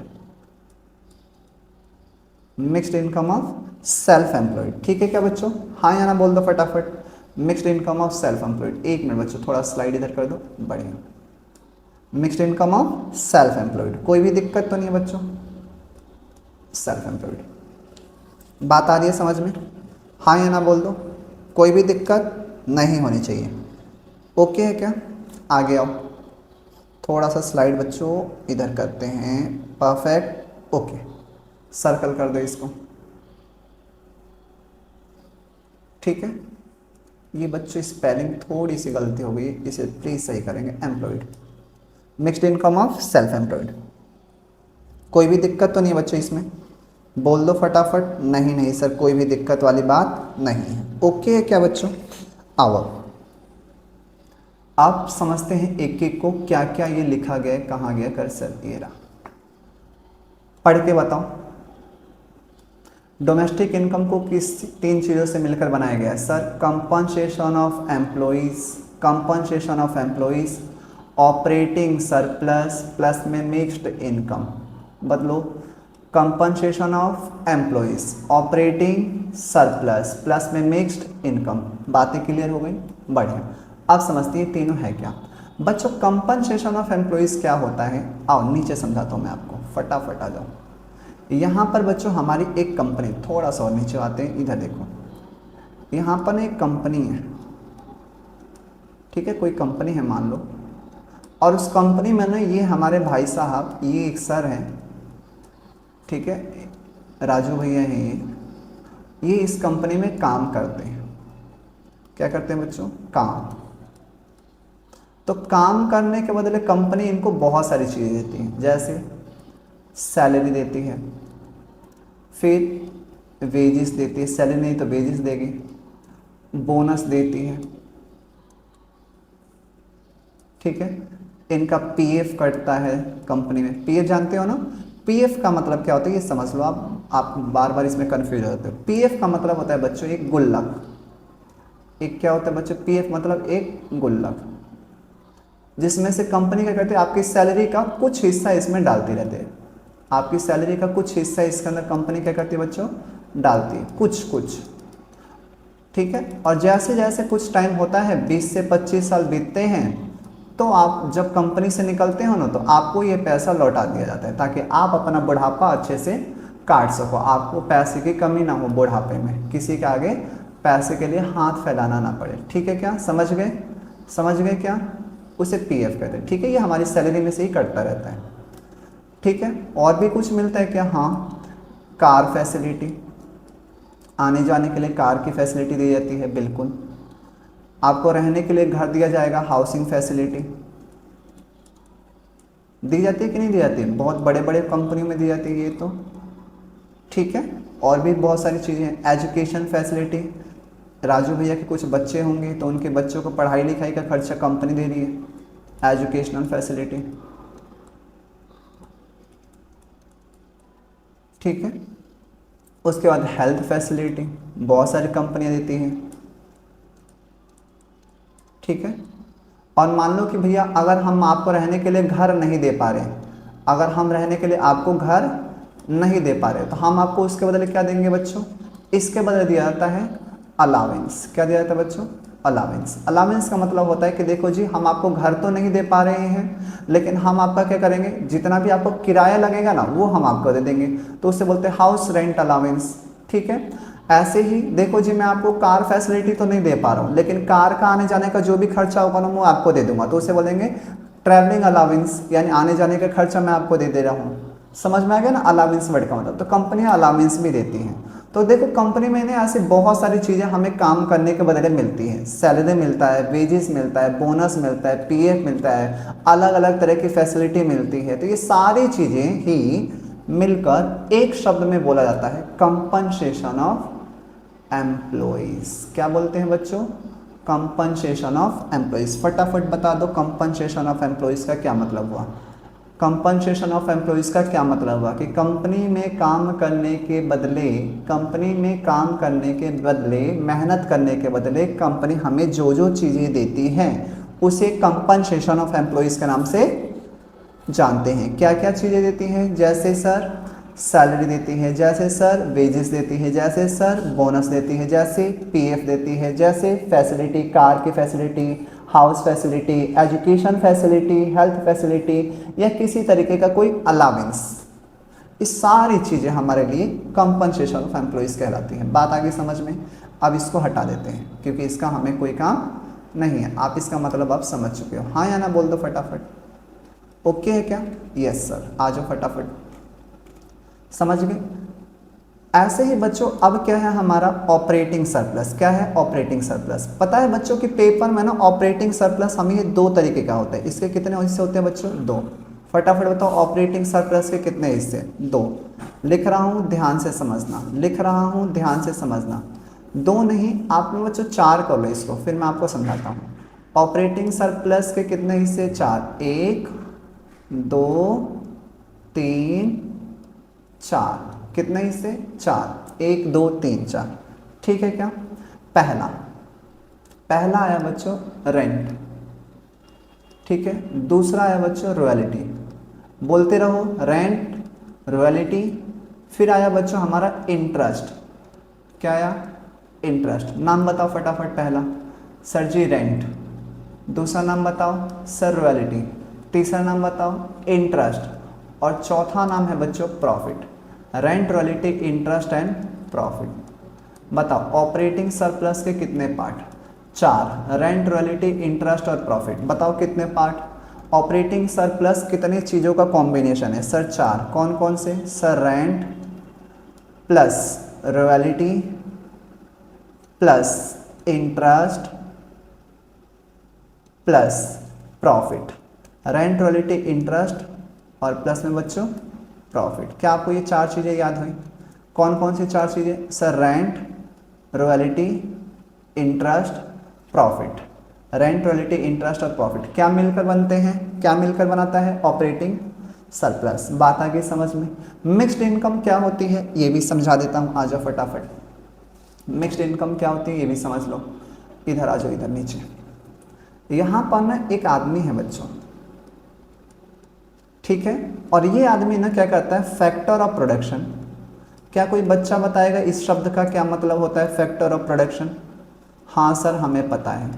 mixed income of self employed. ठीक है क्या बच्चों? हाँ या ना बोल दो फटाफट। Mixed income of self employed. एक मिनट बच्चों, थोड़ा स्लाइड इधर कर दो। बढ़िया। Mixed income of self employed. कोई भी दिक्कत तो नहीं है बच्चों? सेल्फ एम्प्लॉयड बात आ रही है समझ में? हाँ या ना बोल दो। कोई भी दिक्कत नहीं होनी चाहिए। ओके है क्या? आगे आओ, थोड़ा सा स्लाइड बच्चों इधर करते हैं। परफेक्ट। ओके, सर्कल कर दो इसको। ठीक है, ये बच्चों स्पेलिंग थोड़ी सी गलती हो गई, इसे प्लीज सही करेंगे। Employed, mixed income of self employed. कोई भी दिक्कत तो नहीं बच्चों इसमें? बोल दो फटाफट। नहीं नहीं सर, कोई भी दिक्कत वाली बात नहीं है। ओके है क्या बच्चों? आओ आप समझते हैं एक एक को, क्या क्या ये लिखा गया है, कहाँ गया कर्सर, ये रहा। पढ़ के बताओ। डोमेस्टिक इनकम को किस तीन चीज़ों से मिलकर बनाया गया है? Sir compensation of employees, compensation of employees, operating surplus, plus में मिक्स्ड इनकम। बदलो, compensation of employees, operating surplus, plus में मिक्स्ड इनकम। बातें क्लियर हो गई? बढ़िया। अब समझते हैं तीनों है क्या बच्चों। कंपनसेशन ऑफ एम्प्लॉइज क्या होता है? आओ नीचे समझाता हूँ मैं आपको, फटाफट आ जाओ। यहाँ पर बच्चों हमारी एक कंपनी, थोड़ा सा और नीचे आते हैं, इधर देखो। यहाँ पर एक कंपनी है, ठीक है, कोई कंपनी है मान लो, और उस कंपनी में ना ये हमारे भाई साहब, ये एक सर हैं, ठीक है, राजू भैया हैं, ये इस कंपनी में काम करते हैं। क्या करते हैं बच्चों? काम। तो काम करने के बदले कंपनी इनको बहुत सारी चीज़ें देती है, जैसे सैलरी देती है, फिर वेजेस देती है, सैलरी नहीं तो वेजेस देगी, बोनस देती है, ठीक है, इनका पीएफ कटता है कंपनी में। पीएफ जानते हो ना? पीएफ का मतलब क्या होता है ये समझ लो आप बार बार इसमें कंफ्यूज हो जाते हो। पीएफ का मतलब होता है बच्चों एक गुल्लक। एक क्या होता है बच्चों? पीएफ मतलब एक गुल्लक, जिसमें से कंपनी क्या करती है, आपकी सैलरी का कुछ हिस्सा इसमें डालती रहती है। आपकी सैलरी का कुछ हिस्सा इसके अंदर कंपनी क्या करती है बच्चों? डालती है, कुछ कुछ, ठीक है। और जैसे जैसे कुछ टाइम होता है, 20 से 25 साल बीतते हैं, तो आप जब कंपनी से निकलते हो ना, तो आपको ये पैसा लौटा दिया जाता है, ताकि आप अपना बुढ़ापा अच्छे से काट सको, आपको पैसे की कमी ना हो बुढ़ापे में, किसी के आगे पैसे के लिए हाथ फैलाना ना पड़े। ठीक है क्या? समझ गए? समझ गए क्या? उसे पीएफ कहते हैं, ठीक है। ये हमारी सैलरी में से ही कटता रहता है, ठीक है। और भी कुछ मिलता है क्या? हाँ, कार फैसिलिटी, आने जाने के लिए कार की फैसिलिटी दी जाती है, बिल्कुल। आपको रहने के लिए घर दिया जाएगा, हाउसिंग फैसिलिटी दी जाती है कि नहीं दी जाती है? बहुत बड़े बड़े कंपनियों में दी जाती है ये तो, ठीक है। और भी बहुत सारी चीज़ें हैं। एजुकेशन फैसिलिटी, राजू भैया के कुछ बच्चे होंगे तो उनके बच्चों को पढ़ाई लिखाई का खर्चा कंपनी दे रही है, एजुकेशनल फैसिलिटी। ठीक है। उसके बाद हेल्थ फैसिलिटी बहुत सारी कंपनियां देती हैं। ठीक है। और मान लो कि भैया अगर हम आपको रहने के लिए घर नहीं दे पा रहे, अगर हम रहने के लिए आपको घर नहीं दे पा रहे तो हम आपको उसके बदले क्या देंगे बच्चों? इसके बदले दिया जाता है अलावेंस। क्या दिया जाता है बच्चों? अलावेंस। अलावेंस का मतलब होता है कि देखो जी, हम आपको घर तो नहीं दे पा रहे हैं, लेकिन हम आपका क्या करेंगे, जितना भी आपको किराया लगेगा ना वो हम आपको दे देंगे, तो उससे बोलते हैं हाउस रेंट अलावेंस। ठीक है। ऐसे ही देखो जी, मैं आपको कार फैसिलिटी तो नहीं दे पा रहा हूँ, लेकिन कार का आने जाने का जो भी खर्चा होगा ना वो आपको दे दूंगा, तो उसे बोलेंगे ट्रैवलिंग अलावेंस, यानी आने जाने का खर्चा मैं आपको दे दे रहा हूँ। समझ में आ गया ना अलावेंस वर्ड का मतलब? तो कंपनियां अलावेंस भी देती हैं। तो देखो कंपनी में ने ऐसी बहुत सारी चीज़ें हमें काम करने के बदले मिलती हैं। सैलरी मिलता है, वेजेस मिलता है, बोनस मिलता है, पीएफ मिलता है, अलग अलग तरह की फैसिलिटी मिलती है। तो ये सारी चीज़ें ही मिलकर एक शब्द में बोला जाता है कंपनसेशन ऑफ एम्प्लॉइज। क्या बोलते हैं बच्चों? Compensation of employees. फटाफट बता दो कंपनसेशन ऑफ एम्प्लॉइज का क्या मतलब हुआ? कंपनसेशन ऑफ एम्प्लॉइज़ का क्या मतलब हुआ कि कंपनी में काम करने के बदले, कंपनी में काम करने के बदले, मेहनत करने के बदले कंपनी हमें जो जो चीज़ें देती हैं उसे कंपनसेशन ऑफ एम्प्लॉइज़ के नाम से जानते हैं। क्या क्या चीज़ें देती हैं? जैसे सर सैलरी देती है, जैसे सर वेजेस देती है, जैसे सर बोनस देती है, जैसे पीएफ देती है, जैसे फैसिलिटी, कार की facility, house facility, education facility, health facility या किसी तरीके का कोई अलावेंस। इस सारी चीज़ें हमारे लिए कंपनसेशन ऑफ एम्प्लॉइज़ कहलाती हैं। बात आगे समझ में? अब इसको हटा देते हैं क्योंकि इसका हमें कोई काम नहीं है। आप इसका मतलब आप समझ चुके हो, हाँ या ना बोल दो फटाफट। ओके है क्या? यस सर, आ जाओ फटाफट। समझ गए? ऐसे ही बच्चों अब क्या है हमारा ऑपरेटिंग सरप्लस। क्या है ऑपरेटिंग सरप्लस? पता है बच्चों कि पेपर में ना ऑपरेटिंग सरप्लस हमें दो तरीके का होता है। इसके कितने हिस्से होते हैं बच्चों? दो। फटाफट बताओ ऑपरेटिंग सरप्लस के कितने हिस्से? दो। लिख रहा हूँ ध्यान से समझना, लिख रहा हूँ ध्यान से समझना। दो नहीं, आप में बच्चों चार कर लो इसको, फिर मैं आपको समझाता हूँ। ऑपरेटिंग सरप्लस के कितने हिस्से? चार। एक, दो, तीन, चार। कितने हिस्से? चार। एक, दो, तीन, चार। ठीक है क्या? पहला पहला आया बच्चों रेंट। ठीक है। दूसरा आया बच्चों रॉयल्टी। बोलते रहो, रेंट, रॉयल्टी। फिर आया बच्चों हमारा इंटरेस्ट। क्या आया? इंटरेस्ट। नाम बताओ फटाफट। पहला सर जी रेंट, दूसरा नाम बताओ सर रॉयल्टी, तीसरा नाम बताओ इंटरेस्ट, और चौथा नाम है बच्चों profit. Rent, royalty, interest and profit. बताओ ऑपरेटिंग सरप्लस के कितने पार्ट? चार। रेंट, रॉयल्टी, इंटरेस्ट और प्रॉफिट। बताओ कितने पार्ट? ऑपरेटिंग सरप्लस कितनी चीज़ों का कॉम्बिनेशन है? सर चार। कौन कौन से? Sir rent plus royalty plus interest plus profit. Rent, royalty, interest और प्लस में बच्चों प्रॉफिट। क्या आपको ये चार चीज़ें याद हुई? कौन कौन सी चार चीज़ें? Sir rent, royalty, interest, profit. Rent, royalty, interest और प्रॉफिट क्या मिलकर बनते हैं? क्या मिलकर बनाता है? Operating surplus. बात आ गई समझ में? मिक्स्ड इनकम क्या होती है ये भी समझा देता हूँ, आ जाओ फटाफट। मिक्स्ड इनकम क्या होती है ये भी समझ लो। इधर आ जाओ, इधर नीचे। यहाँ पर ना एक आदमी है बच्चों, ठीक है, और ये आदमी ना क्या करता है? Factor of production. क्या कोई बच्चा बताएगा इस शब्द का क्या मतलब होता है? Factor of production. हाँ सर हमें पता है,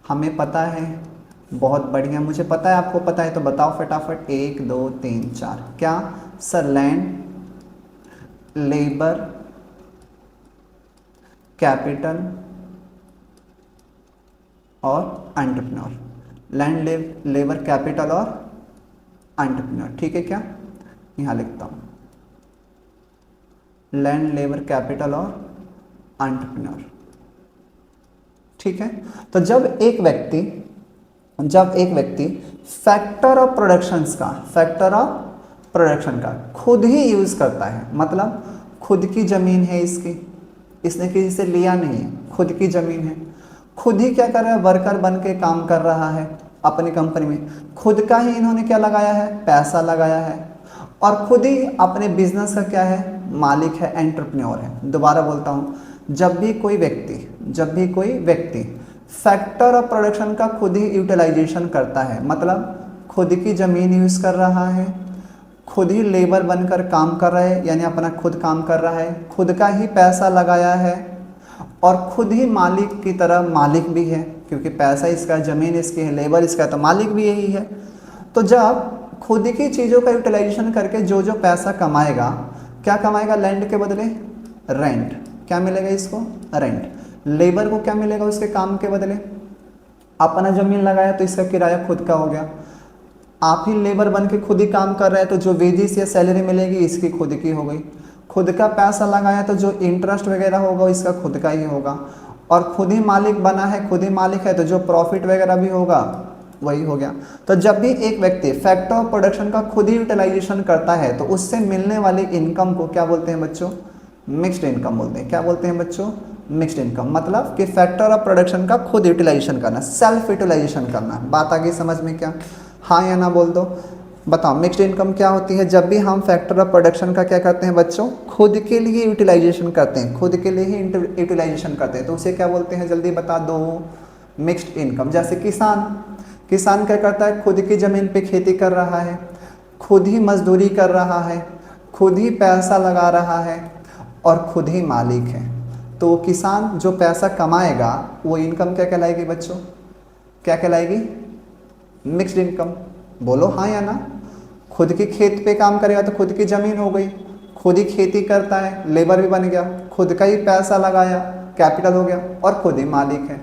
हमें पता है। बहुत बढ़िया, मुझे पता है आपको पता है, तो बताओ फटाफट। एक, दो, तीन, चार। क्या? सर लैंड, लेबर, कैपिटल और एंटरप्रेन्योर। लैंड, लेबर, कैपिटल और एंटरप्रेन्योर। ठीक है क्या? यहाँ लिखता हूँ लैंड, लेबर, कैपिटल और एंटरप्रेन्योर। ठीक है। तो जब एक व्यक्ति फैक्टर ऑफ प्रोडक्शंस का, फैक्टर ऑफ प्रोडक्शन का खुद ही यूज करता है, मतलब खुद की ज़मीन है इसकी, इसने किसी से लिया नहीं है, खुद की ज़मीन है। खुद ही क्या कर रहा है, वर्कर बन के काम कर रहा है अपनी कंपनी में। खुद का ही इन्होंने क्या लगाया है, पैसा लगाया है। और खुद ही अपने बिजनेस का क्या है, मालिक है, एंटरप्रेन्योर है। दोबारा बोलता हूँ, जब भी कोई व्यक्ति फैक्टर ऑफ प्रोडक्शन का खुद ही यूटिलाइजेशन करता है, मतलब खुद की ज़मीन यूज़ कर रहा है, खुद ही लेबर बनकर काम कर रहा है, यानी अपना खुद काम कर रहा है, खुद का ही पैसा लगाया है और खुद ही मालिक की तरह मालिक भी है, क्योंकि पैसा इसका, ज़मीन इसकी है, लेबर इसका है, तो मालिक भी यही है। तो जब खुद की चीज़ों का यूटिलाइजेशन करके जो जो पैसा कमाएगा, क्या कमाएगा, लैंड के बदले रेंट, क्या मिलेगा इसको, रेंट। लेबर को क्या मिलेगा उसके काम के बदले, अपना ज़मीन लगाया तो इसका किराया खुद का हो गया। आप ही लेबर बन के खुद ही काम कर रहे हैं तो जो वेजेस या सैलरी मिलेगी इसकी खुद की हो गई। खुद का पैसा लगाया तो जो इंटरेस्ट वगैरह होगा इसका खुद का ही होगा। और खुद ही मालिक बना है, खुद ही मालिक है, तो जो प्रॉफिट वगैरह भी होगा वही हो गया। तो जब भी एक व्यक्ति फैक्टर ऑफ प्रोडक्शन का खुद ही यूटिलाइजेशन करता है तो उससे मिलने वाली इनकम को क्या बोलते हैं बच्चों, मिक्स्ड इनकम बोलते हैं। क्या बोलते हैं बच्चों, मिक्स्ड इनकम। मतलब कि फैक्टर ऑफ प्रोडक्शन का खुद यूटिलाइजेशन करना, सेल्फ यूटिलाइजेशन करना। बात आ गई समझ में क्या, हाँ या ना बोल दो। बताओ मिक्स्ड इनकम क्या होती है, जब भी हम फैक्टर ऑफ प्रोडक्शन का क्या करते हैं बच्चों, खुद के लिए यूटिलाइजेशन करते हैं, खुद के लिए ही यूटिलाइजेशन करते हैं, तो उसे क्या बोलते हैं, जल्दी बता दो, मिक्स्ड इनकम। जैसे किसान क्या करता है, खुद की ज़मीन पे खेती कर रहा है, खुद ही मजदूरी कर रहा है, खुद ही पैसा लगा रहा है और खुद ही मालिक है। तो किसान जो पैसा कमाएगा वो इनकम क्या कहलाएगी बच्चों, क्या कहलाएगी, मिक्स्ड इनकम। बोलो हाँ या ना। खुद की खेत पे काम करेगा तो खुद की ज़मीन हो गई, खुद ही खेती करता है, लेबर भी बन गया, खुद का ही पैसा लगाया, कैपिटल हो गया और खुद ही मालिक है।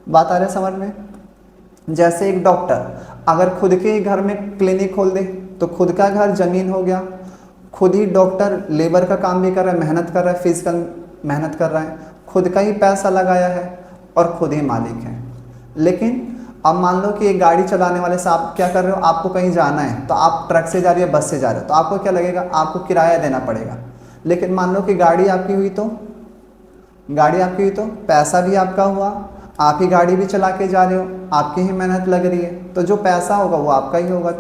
बात आ रहा है समझ में। जैसे एक डॉक्टर अगर खुद के ही घर में क्लिनिक खोल दे तो खुद का घर ज़मीन हो गया, खुद ही डॉक्टर लेबर का काम भी कर रहा है, मेहनत कर रहा है, फिजिकल मेहनत कर रहा है, खुद का ही पैसा लगाया है और खुद ही मालिक है। लेकिन अब मान लो कि एक गाड़ी चलाने वाले से आप क्या कर रहे हो, आपको कहीं जाना है तो आप ट्रक से जा रहे हो, बस से जा रहे हो, तो आपको क्या लगेगा, आपको किराया देना पड़ेगा। लेकिन मान लो कि गाड़ी आपकी हुई तो पैसा भी आपका हुआ, आप ही गाड़ी भी चला के जा रहे हो, आपकी ही मेहनत लग रही है, तो जो पैसा होगा वो आपका ही होगा।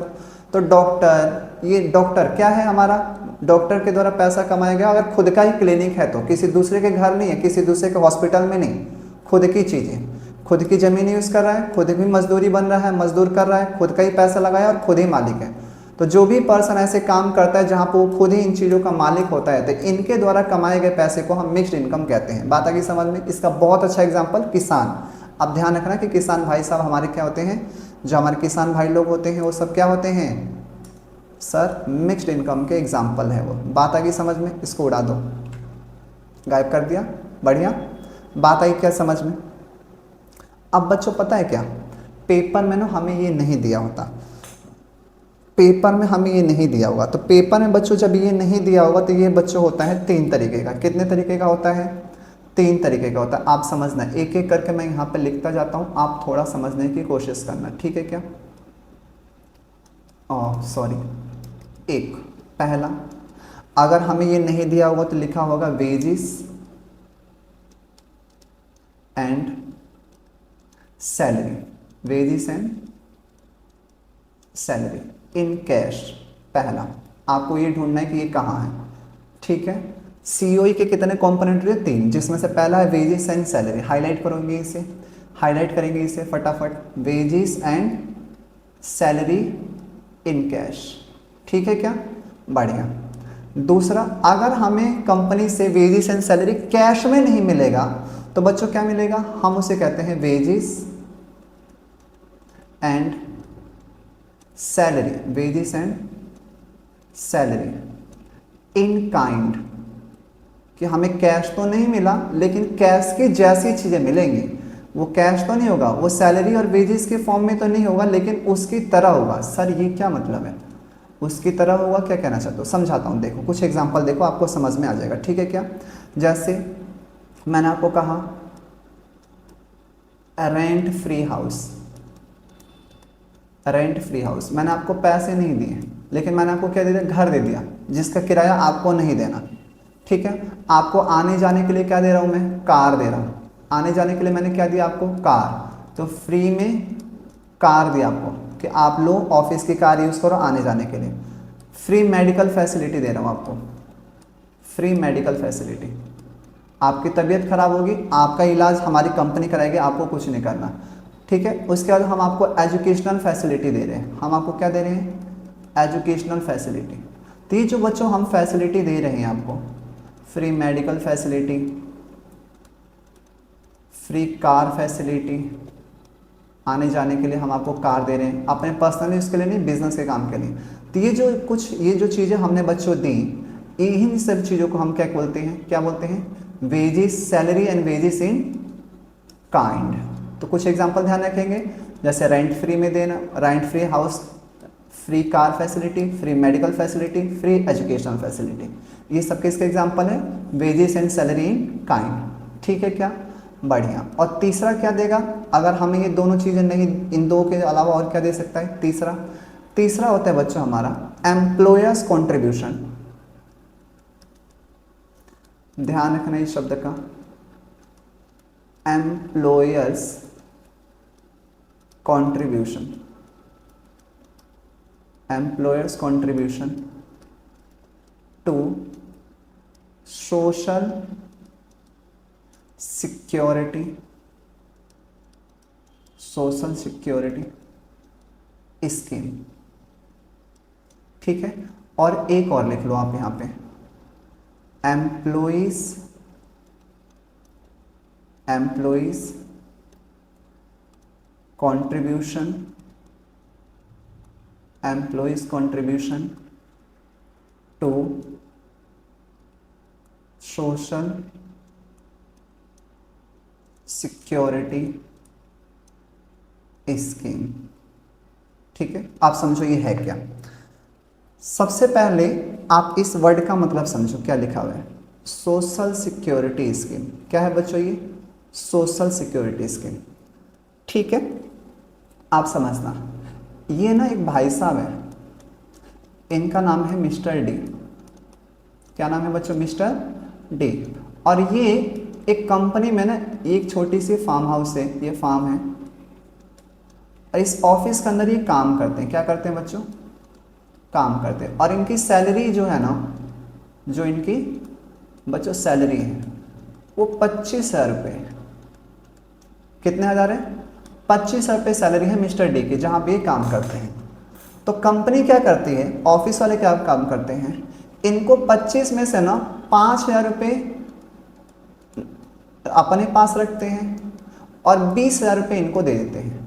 तो डॉक्टर क्या है हमारा, डॉक्टर के द्वारा पैसा कमाया गया। अगर खुद का ही क्लिनिक है तो किसी दूसरे के घर नहीं है, किसी दूसरे के हॉस्पिटल में नहीं, खुद की चीज़ें, खुद की ज़मीन यूज़ कर रहा है, खुद भी मजदूरी बन रहा है, मजदूर कर रहा है, खुद का ही पैसा लगाया और खुद ही मालिक है। तो जो भी पर्सन ऐसे काम करता है जहाँ पर वो खुद ही इन चीज़ों का मालिक होता है, तो इनके द्वारा कमाए गए पैसे को हम मिक्स्ड इनकम कहते हैं। बात आ गई समझ में। इसका बहुत अच्छा एग्जाम्पल किसान। अब ध्यान रखना कि किसान भाई साहब हमारे क्या होते हैं, जो हमारे किसान भाई लोग होते हैं वो सब क्या होते हैं सर, मिक्स्ड इनकम के एग्जाम्पल है वो। बात आ गई समझ में, इसको उड़ा दो, गायब कर दिया, बढ़िया। बात आई क्या समझ में। अब बच्चों पता है क्या, पेपर में ना हमें ये नहीं दिया होता, पेपर में हमें ये नहीं दिया होगा। तो पेपर में बच्चों जब ये नहीं दिया होगा तो ये बच्चों होता है 3 तरीके का। कितने तरीके का होता है, 3 तरीके का होता है। आप समझना, एक एक करके मैं यहाँ पे लिखता जाता हूँ, आप थोड़ा समझने की कोशिश करना, ठीक है क्या। एक, पहला, अगर हमें ये नहीं दिया होगा तो लिखा होगा wages and salary, wages and salary in cash. पहला आपको ये ढूंढना है कि ये कहाँ है, ठीक है। सीओई के कितने कंपोनेंट हैं, 3, जिसमें से पहला है वेजेस एंड सैलरी। हाईलाइट करेंगे इसे फटाफट, wages and salary in cash, ठीक है क्या, बढ़िया। दूसरा, अगर हमें कंपनी से वेजेस एंड सैलरी कैश में नहीं मिलेगा तो बच्चों क्या मिलेगा, हम उसे कहते हैं wages and salary, wages and salary in kind, कि हमें कैश तो नहीं मिला लेकिन कैश की जैसी चीज़ें मिलेंगी। वो कैश तो नहीं होगा, वो सैलरी और वेजेस के फॉर्म में तो नहीं होगा, लेकिन उसकी तरह होगा। सर ये क्या मतलब है, उसकी तरह होगा, क्या कहना चाहते हो, समझाता हूँ। देखो कुछ एग्जांपल देखो, आपको समझ में आ जाएगा, ठीक है क्या। जैसे मैंने आपको कहा रेंट फ्री हाउस, मैंने आपको पैसे नहीं दिए लेकिन मैंने आपको क्या दे दिया, घर दे दिया जिसका किराया आपको नहीं देना, ठीक है। आपको आने जाने के लिए क्या दे रहा हूँ मैं, कार दे रहा हूँ। आने जाने के लिए मैंने क्या दिया आपको, कार। तो फ्री में कार दिया आपको कि आप लो ऑफिस की कार यूज़ करो आने जाने के लिए। फ्री मेडिकल फैसिलिटी दे रहा हूँ आपको, फ्री मेडिकल फैसिलिटी। आपकी तबीयत खराब होगी, आपका इलाज हमारी कंपनी कराएगी, आपको कुछ नहीं करना, ठीक है। उसके बाद हम आपको एजुकेशनल फैसिलिटी दे रहे हैं। हम आपको क्या दे रहे हैं, एजुकेशनल फैसिलिटी। तो ये जो बच्चों हम फैसिलिटी दे रहे हैं आपको, free medical facility, free car facility, आने जाने के लिए हम आपको कार दे रहे हैं, अपने पर्सनल यूज़ के लिए नहीं, बिजनेस के काम के लिए। तो ये जो चीज़ें हमने बच्चों दी, इन्हीं सब चीज़ों को हम क्या बोलते हैं, क्या बोलते हैं, wages, salary and wages in kind. तो कुछ एग्जांपल ध्यान रखेंगे, जैसे रेंट फ्री में देना, rent free house, free car facility, free medical facility, free educational facility. ये सब किसके एग्जांपल है, wages and salary in kind, ठीक है क्या, बढ़िया। और तीसरा क्या देगा, अगर हमें ये दोनों चीज़ें नहीं, इन दो के अलावा और क्या दे सकता है, तीसरा होता है बच्चों हमारा एम्प्लॉयर्स कॉन्ट्रीब्यूशन। ध्यान रखना इस शब्द का, employers contribution, employers contribution to social security, social security scheme, ठीक है। और एक और लिख लो आप यहां पे, employees contribution to social security scheme, ठीक है। आप समझो ये है क्या। सबसे पहले आप इस वर्ड का मतलब समझो, क्या लिखा हुआ है, सोशल सिक्योरिटी स्कीम। क्या है बच्चों ये, सोशल सिक्योरिटी स्कीम, ठीक है। आप समझना, ये ना एक भाई साहब है, इनका नाम है मिस्टर डी। क्या नाम है बच्चों, मिस्टर डी। और ये एक कंपनी में ना, एक छोटी सी फार्म हाउस है, ये फार्म है, और इस ऑफिस के अंदर ये काम करते हैं। क्या करते हैं बच्चों, काम करते हैं। और इनकी सैलरी जो है ना, जो इनकी बच्चों सैलरी है वो 25,000 रुपये। कितने हज़ार है, 25,000 रुपये सैलरी है मिस्टर डी की, जहाँ पे ये काम करते हैं। तो कंपनी क्या करती है, ऑफिस वाले क्या काम करते हैं, इनको 25 में से ना 5,000 रुपये अपने पास रखते हैं और 20,000 रुपये इनको दे देते हैं।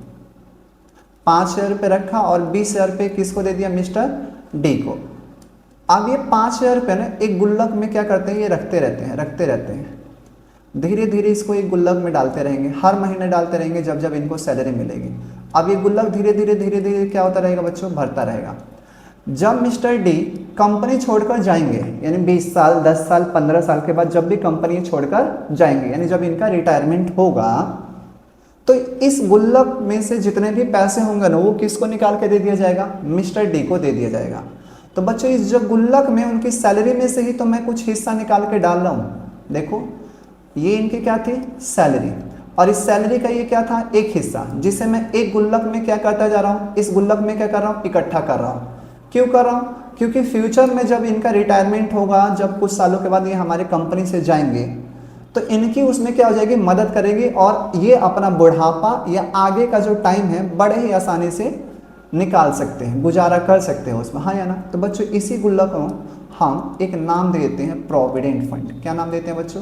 5,000 रुपये रखा और 20,000 रुपये किसको दे दिया, मिस्टर डी को। अब ये 5,000 रुपये ना एक गुल्लक में क्या करते हैं, ये रखते रहते हैं। धीरे धीरे इसको एक गुल्लक में डालते रहेंगे, हर महीने डालते रहेंगे, जब जब इनको सैलरी मिलेगी। अब ये गुल्लक धीरे धीरे क्या होता रहेगा बच्चों, भरता रहेगा। जब मिस्टर डी कंपनी छोड़कर जाएंगे, यानी 20 साल, 10 साल, 15 साल के बाद जब भी कंपनी छोड़कर जाएंगे, यानी जब इनका रिटायरमेंट होगा, तो इस गुल्लक में से जितने भी पैसे होंगे ना, वो किसको निकाल के दे दिया जाएगा, मिस्टर डी को दे दिया जाएगा। तो बच्चों इस जो गुल्लक में उनकी सैलरी में से ही तो मैं कुछ हिस्सा निकाल के डाल रहा हूँ। देखो ये इनकी क्या थी, सैलरी, और इस सैलरी का ये क्या था, एक हिस्सा, जिसे मैं एक गुल्लक में क्या करता जा रहा हूँ, इस गुल्लक में क्या कर रहा हूँ, इकट्ठा कर रहा हूँ। क्यों कर रहा हूँ, क्योंकि फ्यूचर में जब इनका रिटायरमेंट होगा, जब कुछ सालों के बाद ये हमारे कंपनी से जाएंगे, तो इनकी उसमें क्या हो जाएगी, मदद करेगी, और ये अपना बुढ़ापा या आगे का जो टाइम है बड़े ही आसानी से निकाल सकते हैं, गुजारा कर सकते हैं उसमें, हाँ या ना। तो बच्चों इसी गुल्लक को हम एक नाम देते हैं प्रोविडेंट फंड। क्या नाम देते हैं बच्चों,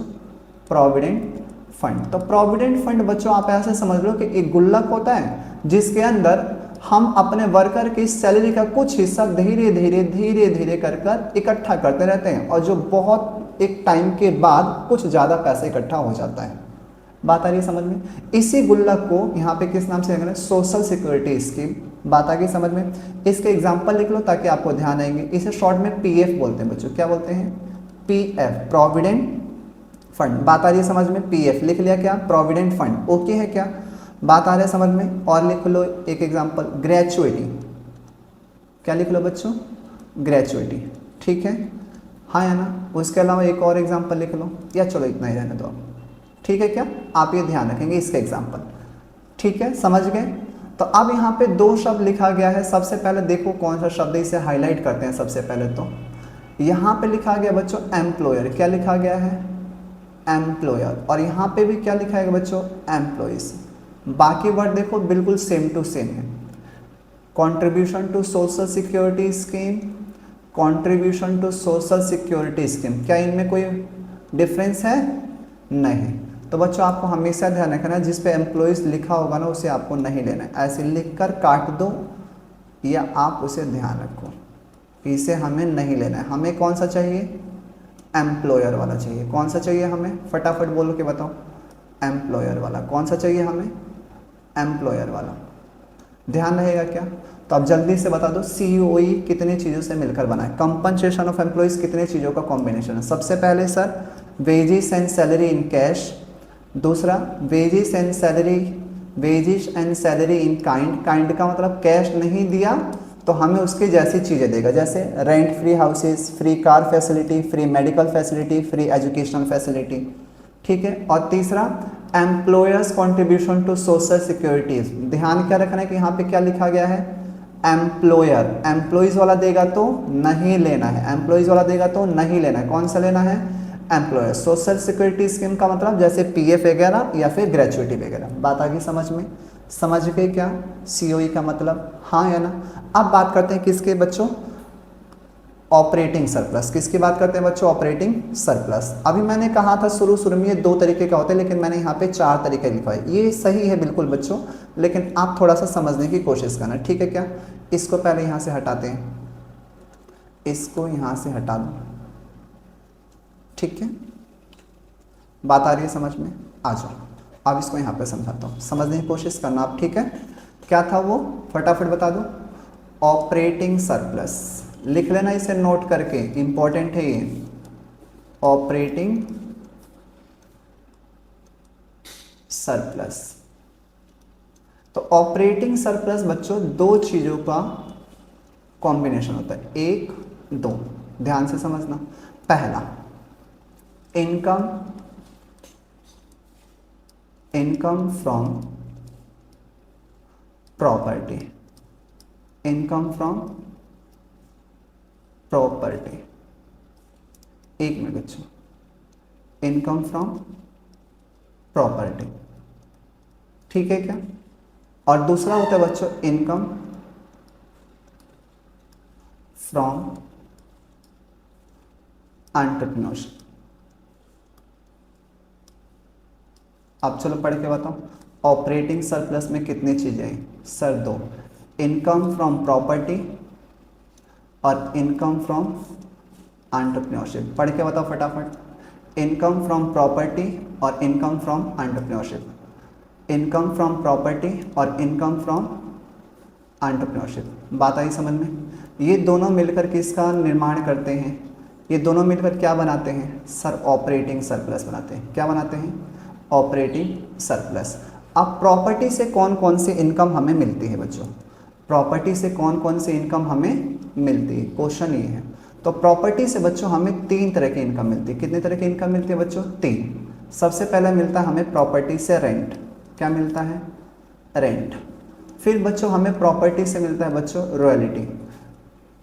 प्रोविडेंट फंड। तो प्रोविडेंट फंड बच्चों आप ऐसे समझ लो कि एक गुल्लक होता है जिसके अंदर हम अपने वर्कर की सैलरी का कुछ हिस्सा धीरे धीरे कर इकट्ठा करते रहते हैं, और जो बहुत एक टाइम के बाद कुछ ज़्यादा पैसे इकट्ठा हो जाता है। बात आ रही है समझ में। इसी गुल्लक को यहाँ पे किस नाम से लिखना है, सोशल सिक्योरिटी स्कीम। बात आ गई समझ में। इसके एग्जाम्पल लिख लो ताकि आपको ध्यान आएंगे। इसे शॉर्ट में पीएफ बोलते हैं बच्चों। क्या बोलते हैं, पीएफ, प्रोविडेंट फंड। बात आ रही है समझ में। पीएफ लिख लिया, क्या, प्रोविडेंट फंड। ओके है क्या, बात आ रहा है समझ में। और लिख लो एक एग्जाम्पल, ग्रेचुइटी। क्या लिख लो बच्चों, ग्रेचुइटी, ठीक है। हाँ या ना? उसके अलावा एक और एग्जांपल लिख लो, या चलो इतना ही रहने दो। ठीक है क्या? आप ये ध्यान रखेंगे इसका एग्जांपल। ठीक है, समझ गए? तो अब यहाँ पे दो शब्द लिखा गया है। सबसे पहले देखो कौन सा शब्द है, इसे हाईलाइट करते हैं। सबसे पहले तो यहाँ पे लिखा गया बच्चों एम्प्लॉयर। क्या लिखा गया है? एम्प्लॉयर। और यहाँ पे भी क्या लिखा है बच्चों? एम्प्लॉइज। बाकी वर्ड देखो बिल्कुल सेम टू सेम है। Contribution to social security scheme, contribution to social security scheme, क्या इनमें कोई डिफरेंस है? नहीं। तो बच्चों आपको हमेशा ध्यान रखना है, जिस पे एम्प्लॉइज लिखा होगा ना उसे आपको नहीं लेना है। ऐसे लिख कर काट दो या आप उसे ध्यान रखो, इसे हमें नहीं लेना है। हमें कौन सा चाहिए? एम्प्लॉयर वाला चाहिए। कौन सा चाहिए हमें? फटाफट बोल के बताओ। एम्प्लॉयर वाला। कौन सा चाहिए हमें? एम्प्लॉयर वाला। ध्यान रहेगा क्या? तो आप जल्दी से बता दो, सीओई कितनी चीज़ों से मिलकर बना है? कंपनसेशन ऑफ एम्प्लॉइज कितने चीज़ों का कॉम्बिनेशन है? सबसे पहले sir wages and salary in cash. दूसरा wages and salary in kind. Kind का मतलब कैश नहीं दिया तो हमें उसकी जैसी चीज़ें देगा, जैसे rent free houses, free car facility, free medical facility, free educational facility. ठीक है। और तीसरा employers contribution to social securities. ध्यान क्या रखना है कि यहाँ पे क्या लिखा गया है? एम्प्लॉयर। एम्प्लॉइज वाला देगा तो नहीं लेना है, एम्प्लॉइज वाला देगा तो नहीं लेना है। कौन सा लेना है? एम्प्लॉयर। सोशल सिक्योरिटी स्कीम का मतलब जैसे पीएफ वगैरह या फिर ग्रेचुइटी वगैरह। बात आ गई समझ में? समझ गए क्या सीओई का मतलब? हाँ या ना? अब बात करते हैं किसके बच्चों? Operating surplus. किसकी बात करते हैं बच्चों? Operating surplus. अभी मैंने कहा था शुरू में ये दो तरीके का होता है, लेकिन मैंने यहाँ पे 4 तरीके लिखा है। ये सही है बिल्कुल बच्चों, लेकिन आप थोड़ा सा समझने की कोशिश करना। ठीक है क्या? इसको पहले यहाँ से हटाते हैं, इसको यहाँ से हटा दो। ठीक है, बात आ रही है समझ में? आ जाओ। अब इसको यहाँ पे समझाता हूँ, समझने की कोशिश करना आप। ठीक है, क्या था वो? फटाफट बता दो। Operating surplus. लिख लेना इसे नोट करके, इंपॉर्टेंट है ये। Operating surplus. तो ऑपरेटिंग सरप्लस बच्चों दो चीजों का कॉम्बिनेशन होता है, 1 2। ध्यान से समझना। पहला income from property. Income from property. एक मिनट बच्चों, इनकम फ्रॉम प्रॉपर्टी। ठीक है क्या? और दूसरा होता है बच्चों इनकम फ्रॉम एंटरप्रेन्योरशिप। अब चलो पढ़ के बताओ, ऑपरेटिंग सरप्लस में कितनी चीजें आई? सर 2, इनकम फ्रॉम प्रॉपर्टी और इनकम फ्रॉम एंटरप्रेन्योरशिप। पढ़ के बताओ फटाफट। इनकम फ्रॉम प्रॉपर्टी और income from entrepreneurship. Income from property और इनकम फ्रॉम एंटरप्रेन्योरशिप। बात आई समझ में? ये दोनों मिलकर किसका निर्माण करते हैं? ये दोनों मिलकर क्या बनाते हैं? सर ऑपरेटिंग सरप्लस बनाते हैं। क्या बनाते हैं? Operating surplus. अब प्रॉपर्टी से कौन कौन सी इनकम हमें मिलती है बच्चों? प्रॉपर्टी से कौन कौन सी इनकम हमें मिलती है? क्वेश्चन ये है। तो प्रॉपर्टी से बच्चों हमें 3 तरह की इनकम मिलती है। कितने तरह की इनकम मिलती है बच्चों? 3। सबसे पहले मिलता है हमें प्रॉपर्टी से रेंट। क्या मिलता है? रेंट। फिर बच्चों हमें प्रॉपर्टी से मिलता है बच्चों रॉयल्टी।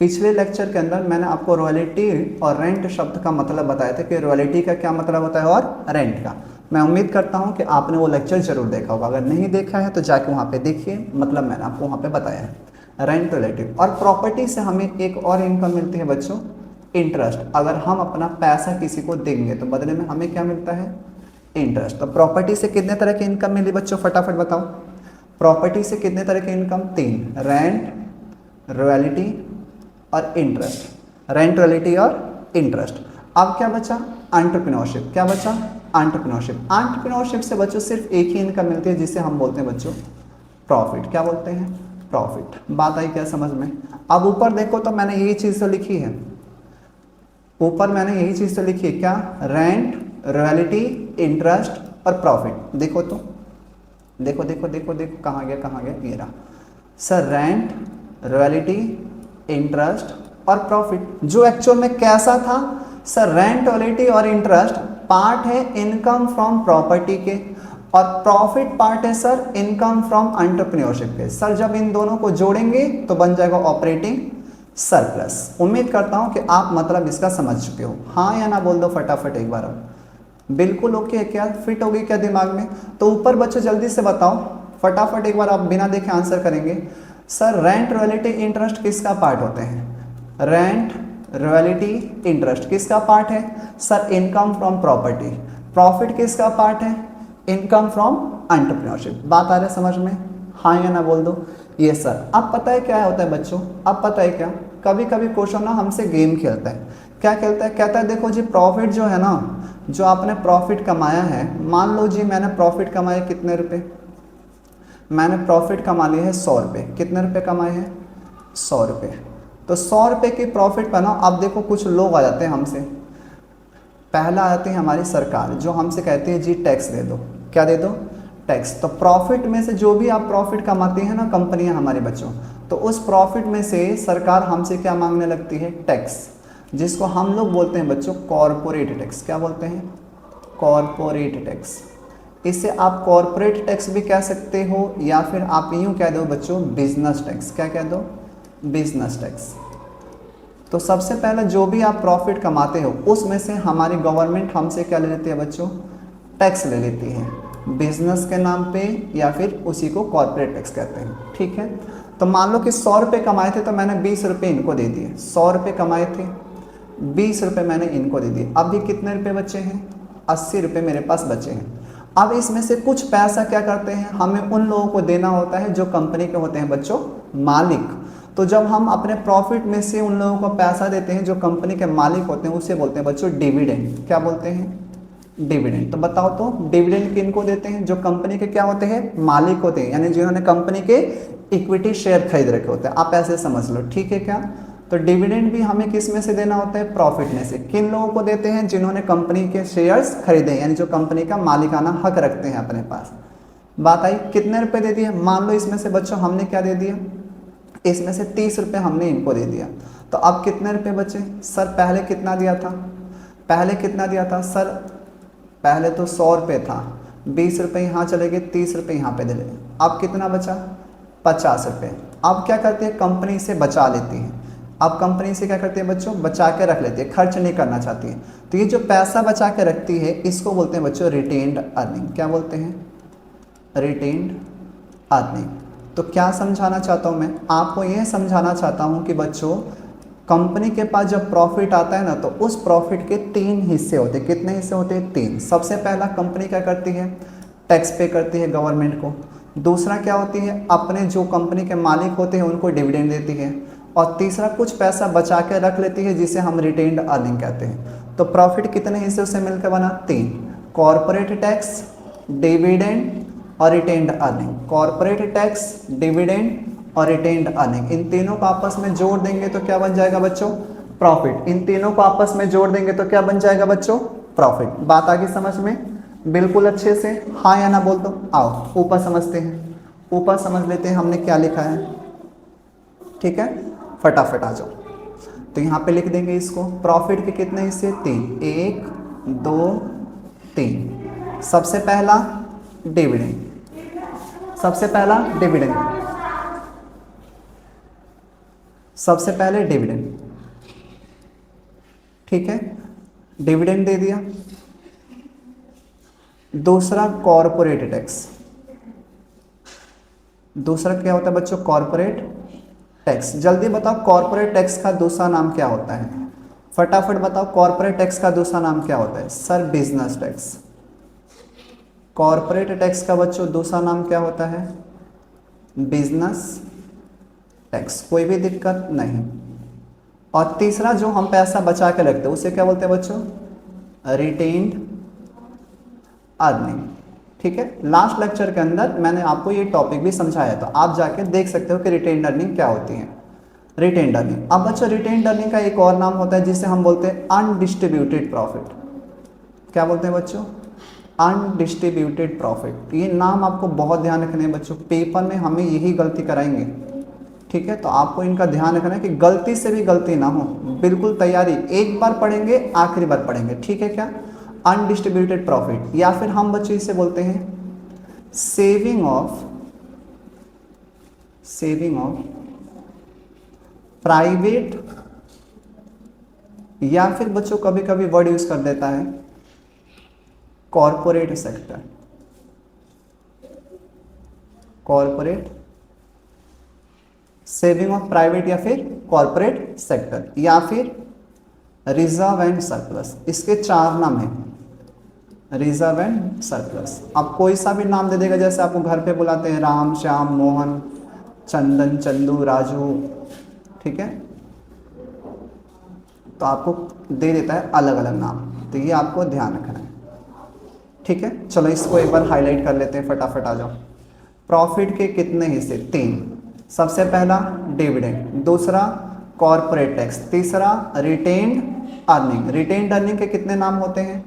पिछले लेक्चर के अंदर मैंने आपको रॉयल्टी और रेंट शब्द का मतलब बताया था कि रॉयल्टी का क्या मतलब होता है और रेंट का। मैं उम्मीद करता हूं कि आपने वो लेक्चर जरूर देखा होगा। अगर नहीं देखा है तो जाके वहाँ पे देखिए, मतलब मैंने आपको वहाँ पे बताया है रेंट रिलेटिव। और प्रॉपर्टी से हमें एक और इनकम मिलती है बच्चों, इंटरेस्ट। अगर हम अपना पैसा किसी को देंगे तो बदले में हमें क्या मिलता है? इंटरेस्ट। तो प्रॉपर्टी से कितने तरह की इनकम मिली बच्चों? फटाफट बताओ। प्रॉपर्टी से कितने तरह की इनकम? 3, रेंट, रॉयल्टी और इंटरेस्ट। रेंट, रॉयल्टी और इंटरेस्ट। अब क्या बचा? एंटरप्रेन्योरशिप। क्या बचा? एंटरप्रेन्योरशिप। एंटरप्रेन्योरशिप से बच्चों सिर्फ एक ही इनकम मिलती है जिसे हम बोलते हैं बच्चों प्रॉफिट। क्या बोलते हैं? प्रॉफिट। बात आई क्या समझ में? अब ऊपर देखो तो मैंने यही चीज तो लिखी है, ऊपर मैंने यही चीज तो लिखी है। क्या? रेंट, रॉयल्टी, इंटरेस्ट और प्रॉफिट। देखो तो, देखो देखो देखो देखो, कहाँ गया कहाँ गया? ये रहा सर, रेंट, रॉयल्टी, इंटरेस्ट और प्रॉफिट। जो एक्चुअल में कैसा था? सर रेंट, रॉयल्टी और इंटरेस्ट पार्ट है इनकम फ्रॉम प्रॉपर्टी के, और प्रॉफिट पार्ट है सर इनकम फ्रॉम एंटरप्रेन्योरशिप के। सर जब इन दोनों को जोड़ेंगे तो बन जाएगा ऑपरेटिंग सरप्लस। उम्मीद करता हूं कि आप मतलब इसका समझ चुके हो। हाँ या ना बोल दो फटाफट एक बार। अब बिल्कुल ओके है क्या? फिट होगी क्या दिमाग में? तो ऊपर बच्चों जल्दी से बताओ फटाफट एक बार, आप बिना देखे आंसर करेंगे। सर रेंट, रॉयल्टी, इंटरेस्ट किसका पार्ट होते हैं? रेंट, रॉयल्टी, इंटरेस्ट किसका पार्ट है? Sir income from property. Profit किसका पार्ट है? Income from entrepreneurship. बात आ रहा है समझ में? हाँ या ना बोल दो। ये सर अब पता है क्या होता है बच्चों? अब पता है क्या, कभी कभी क्वेश्चन ना हमसे गेम खेलता है। क्या खेलता है? कहता है देखो जी प्रॉफिट जो है ना, जो आपने प्रॉफिट कमाया है, मान लो जी मैंने प्रॉफिट कमाए कितने रुपए? मैंने प्रॉफिट कमा लिए है 100 रुपये। कितने रुपए कमाए हैं? 100 रुपये। तो 100 रुपये की प्रॉफिट पर ना अब देखो कुछ लोग आ जाते हैं हमसे। पहला आती है हमारी सरकार जो हमसे कहती है जी टैक्स दे दो। क्या दे दो? टैक्स। तो प्रॉफिट में से जो भी आप प्रॉफिट कमाती हैं ना कंपनियां हमारे बच्चों, तो उस प्रॉफिट में से सरकार हमसे क्या मांगने लगती है? टैक्स, जिसको हम लोग बोलते हैं बच्चों कॉरपोरेट टैक्स। क्या बोलते हैं? Corporate tax. इसे आप कॉरपोरेट टैक्स भी कह सकते हो, या फिर आप यूँ कह दो बच्चों बिजनेस टैक्स। क्या कह दो? Business tax. तो सबसे पहले जो भी आप प्रॉफिट कमाते हो उसमें से हमारी गवर्नमेंट हमसे क्या ले लेती है बच्चों? टैक्स ले लेती है, बिजनेस के नाम पे, या फिर उसी को कॉर्पोरेट टैक्स कहते हैं। ठीक है, तो मान लो कि 100 रुपये कमाए थे तो मैंने 20 रुपये इनको दे दिए। 100 रुपये कमाए थे, 20 रुपये मैंने इनको दे दिए। अभी कितने रुपये बचे हैं? 80 रुपये मेरे पास बचे हैं। अब इसमें से कुछ पैसा क्या करते हैं, हमें उन लोगों को देना होता है जो कंपनी के होते हैं बच्चों मालिक। तो जब हम अपने प्रॉफिट में से उन लोगों को पैसा देते हैं जो कंपनी के मालिक होते हैं, उसे बोलते हैं बच्चों डिविडेंड। क्या बोलते हैं? डिविडेंड। तो बताओ तो डिविडेंड किनको देते हैं? जो कंपनी के क्या होते हैं? मालिक होते हैं, यानी जिन्होंने कंपनी के इक्विटी शेयर खरीद रखे होते हैं। आप ऐसे समझ लो, ठीक है क्या? तो डिविडेंड भी हमें किस में से देना होता है? प्रॉफिट में से। किन लोगों को देते हैं? जिन्होंने कंपनी के शेयर्स खरीदे, यानी जो कंपनी का मालिकाना हक रखते हैं अपने पास। बात आई? कितने रुपए दे दिए? मान लो इसमें से बच्चों हमने क्या दे दिया, इसमें से 30 रुपये हमने इनको दे दिया। तो अब कितने रुपए बचे? सर पहले कितना दिया था? पहले कितना दिया था सर? पहले तो 100 रुपये था, 20 रुपये यहाँ चले गए, 30 रुपये यहाँ पे दे लगे। अब कितना बचा? 50 रुपये। अब क्या करती है कंपनी? से बचा लेती है। अब कंपनी से क्या करती है बच्चों? बचा के रख लेती है, खर्च नहीं करना चाहती है। तो ये जो पैसा बचा के रखती है इसको बोलते हैं बच्चों रिटेन्ड अर्निंग। क्या बोलते हैं? Retained earning. तो क्या समझाना चाहता हूँ मैं आपको? यह समझाना चाहता हूँ कि बच्चों कंपनी के पास जब प्रॉफिट आता है ना, तो उस प्रॉफिट के 3 हिस्से होते हैं। कितने हिस्से होते हैं? 3। सबसे पहला कंपनी क्या करती है? टैक्स पे करती है गवर्नमेंट को। दूसरा क्या होती है? अपने जो कंपनी के मालिक होते हैं उनको डिविडेंड देती है। और तीसरा कुछ पैसा बचा के रख लेती है, जिसे हम रिटेन्ड अर्निंग कहते हैं। तो प्रॉफिट कितने हिस्सों से मिलकर बना? 3। कॉर्पोरेट टैक्स, डिविडेंड और retained earning. Corporate tax, dividend और रिटेन्ड अर्निंग, इन तीनों को आपस में जोड़ देंगे तो क्या बन जाएगा बच्चों? प्रॉफिट। इन तीनों को आपस में जोड़ देंगे तो क्या बन जाएगा बच्चों? प्रॉफिट। बात आगे समझ में? बिल्कुल अच्छे से हाँ या ना बोल दो। आओ ऊपर समझते हैं, ऊपर समझ लेते हैं हमने क्या लिखा है। ठीक है, फटाफट आ जाओ। तो यहाँ पे लिख देंगे इसको, प्रॉफिट के कितने हिस्से? 3। 1 2 3। सबसे पहला डिविडेंड, सबसे पहला डिविडेंड, सबसे पहले डिविडेंड। ठीक है, डिविडेंड दे दिया। दूसरा कॉर्पोरेट टैक्स। दूसरा क्या होता है बच्चों? Corporate tax. जल्दी बताओ कॉर्पोरेट टैक्स का दूसरा नाम क्या होता है? फटाफट बताओ कॉर्पोरेट टैक्स का दूसरा नाम क्या होता है? Sir business tax. Corporate tax का बच्चों दूसरा नाम क्या होता है? Business tax. कोई भी दिक्कत नहीं। और तीसरा जो हम पैसा बचा के रखते हैं उसे क्या बोलते हैं बच्चों? Retained earning. ठीक है, लास्ट लेक्चर के अंदर मैंने आपको ये टॉपिक भी समझाया, तो आप जाके देख सकते हो कि रिटेन्ड अर्निंग क्या होती है। Retained earning. अब बच्चों रिटेन्ड अर्निंग का एक और नाम होता है जिसे हम बोलते हैं अनडिस्ट्रीब्यूटेड प्रॉफिट। क्या बोलते हैं बच्चों? Undistributed profit. ये नाम आपको बहुत ध्यान रखने हैं बच्चों, पेपर में हमें यही गलती कराएंगे। ठीक है, तो आपको इनका ध्यान रखना है कि गलती से भी गलती ना हो, बिल्कुल तैयारी, एक बार पढ़ेंगे आखिरी बार पढ़ेंगे, ठीक है क्या। अनडिस्ट्रीब्यूटेड प्रॉफिट, या फिर हम बच्चों इसे बोलते हैं सेविंग ऑफ प्राइवेट, या फिर बच्चों कभी कभी वर्ड यूज कर देता है corporate sector, corporate saving of private या फिर कॉरपोरेट सेक्टर, या फिर रिजर्व एंड सरप्लस। इसके 4 नाम हैं, रिजर्व एंड सरप्लस। आप कोई सा भी नाम दे देगा, जैसे आपको घर पे बुलाते हैं राम, श्याम, मोहन, चंदन, चंदू, राजू, ठीक है, तो आपको दे देता है अलग अलग नाम, तो ये आपको ध्यान रखना है, ठीक है। चलो इसको एक बार हाईलाइट कर लेते हैं, फटाफट आ जाओ। प्रॉफिट के कितने हिस्से? 3। सबसे पहला डिविडेंड, दूसरा कॉर्पोरेट टैक्स, तीसरा रिटेन्ड अर्निंग। रिटेन्ड अर्निंग के कितने नाम होते हैं?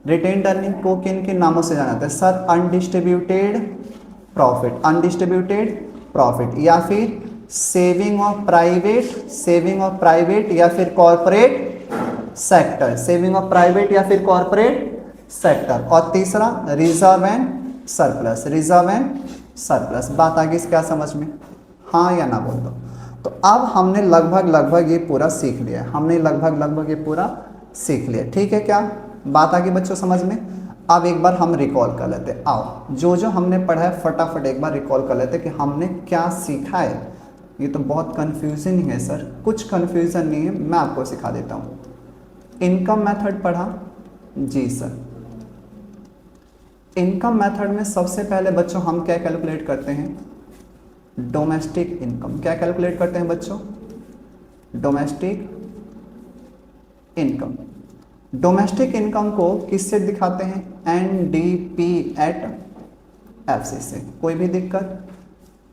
रिटेन्ड अर्निंग को किन किन नामों से जाना जाता है sir? Undistributed profit, undistributed profit, या फिर सेविंग ऑफ प्राइवेट या फिर corporate sector, saving of private या फिर कॉर्पोरेट सेक्टर, और तीसरा reserve and surplus, reserve and surplus. बात आ गई क्या समझ में? हाँ या ना बोल दो। तो अब हमने लगभग ये पूरा सीख लिया है, हमने लगभग ये पूरा सीख लिया, ठीक है क्या? बात आ गई बच्चों समझ में? अब एक बार हम रिकॉल कर लेते हैं, आओ जो हमने पढ़ा है फटाफट एक बार रिकॉल कर लेते हैं कि हमने क्या सीखा है। ये तो बहुत कन्फ्यूजन है सर, कुछ कन्फ्यूजन नहीं है, मैं आपको सिखा देता हूँ। इनकम मेथड पढ़ा जी सर। इनकम मेथड में सबसे पहले बच्चों हम क्या कैलकुलेट करते हैं? Domestic income. क्या कैलकुलेट करते हैं बच्चों? Domestic income. डोमेस्टिक इनकम को किससे दिखाते हैं? एनडीपी एट एफसी से। कोई भी दिक्कत?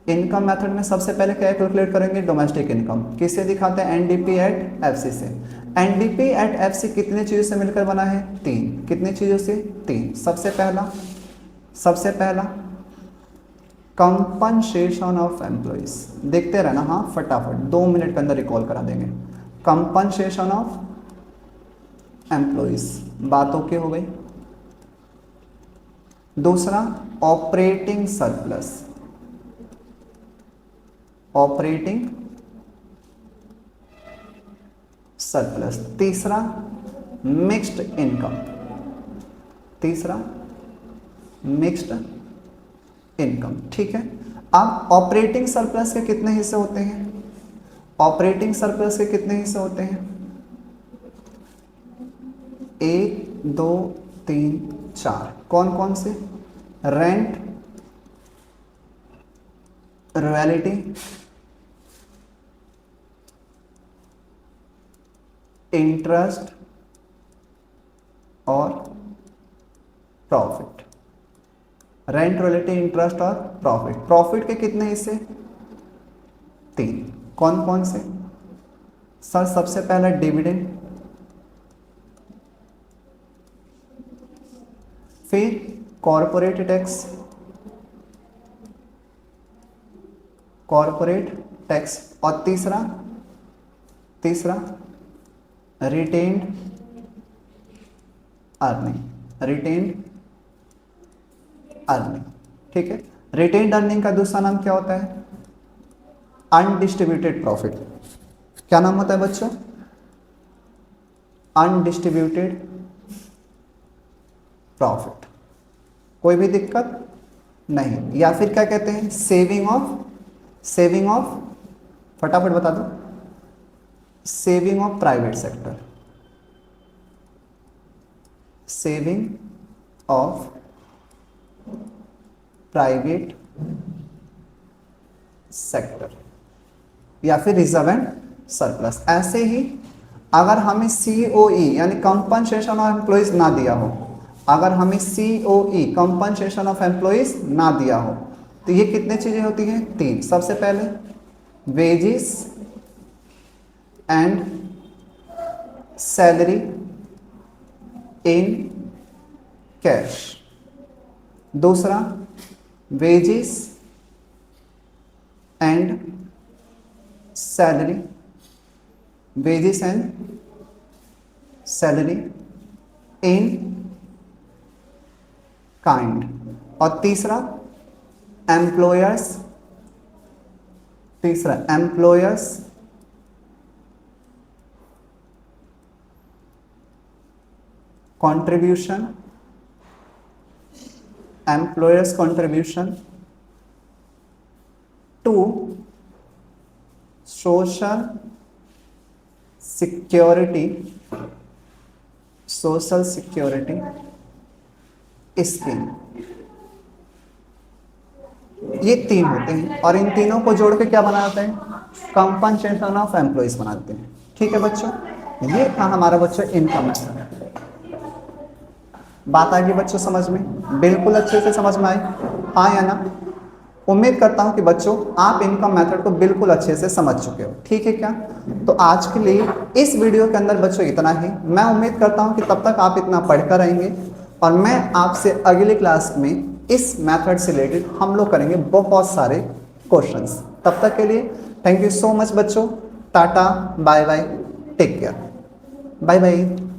इनकम मेथड में सबसे पहले क्या कैलकुलेट करेंगे? Domestic income. किससे दिखाते हैं? एनडीपी एट एफसी से। एनडीपी एट एफसी कितने चीजों से मिलकर बना है? 3। कितने चीजों से? 3। सबसे पहला कंपनसेशन ऑफ एम्प्लॉइज। देखते रहना, हाँ फटाफट 2 मिनट के अंदर रिकॉल करा देंगे। कंपनसेशन ऑफ एम्प्लॉइज, बात ओके हो गई। दूसरा ऑपरेटिंग सरप्लस, ऑपरेटिंग सरप्लस। तीसरा मिक्स्ड इनकम, तीसरा मिक्स्ड इनकम, ठीक है। अब ऑपरेटिंग सरप्लस के कितने हिस्से होते हैं? ऑपरेटिंग सरप्लस के कितने हिस्से होते हैं? 1 2 3 4। कौन कौन से? रेंट, रॉयल्टी, इंटरेस्ट और प्रॉफिट। रेंट, रॉयल्टी, इंटरेस्ट और प्रॉफिट। प्रॉफिट के कितने हिस्से? 3। कौन कौन से सर? सबसे पहला डिविडेंड, फिर कॉर्पोरेट टैक्स, और तीसरा रिटेन्ड अर्निंग, ठीक है। रिटेन्ड अर्निंग का दूसरा नाम क्या होता है? Undistributed profit. क्या नाम होता है बच्चों? Undistributed profit. कोई भी दिक्कत नहीं? या फिर क्या कहते हैं? सेविंग ऑफ, फटाफट बता दो। Saving of private sector, saving of private sector, या फिर रिजर्व एंड सरप्लस। ऐसे ही अगर हमें सीओई यानी कंपनसेशन ऑफ एम्प्लॉइज ना दिया हो, अगर हमें सीओई कंपनसेशन ऑफ एम्प्लॉइज ना दिया हो, तो ये कितने चीजें होती हैं? 3। सबसे पहले wages and salary in cash, दूसरा wages and salary, wages and salary in kind. और तीसरा employers, contribution, employers contribution to social security scheme. ये तीन होते हैं और इन तीनों को जोड़ के क्या बनाते हैं, कंपनसेशन ऑफ एम्प्लॉइज बनाते हैं। ठीक है बच्चों, ये था हमारा बच्चों इनकम मेथड। बात आ गई बच्चों समझ में, बिल्कुल अच्छे से समझ में आई, हाँ या ना? उम्मीद करता हूं कि बच्चों आप इनकम मेथड को बिल्कुल अच्छे से समझ चुके हो। ठीक है क्या? तो आज के लिए इस वीडियो के अंदर बच्चों इतना ही। मैं उम्मीद करता हूं कि तब तक आप इतना पढ़कर रहेंगे और मैं आपसे अगली क्लास में इस मेथड से रिलेटेड हम लोग करेंगे बहुत सारे क्वेश्चंस। तब तक के लिए थैंक यू सो मच बच्चों, tata bye bye, take care, bye bye.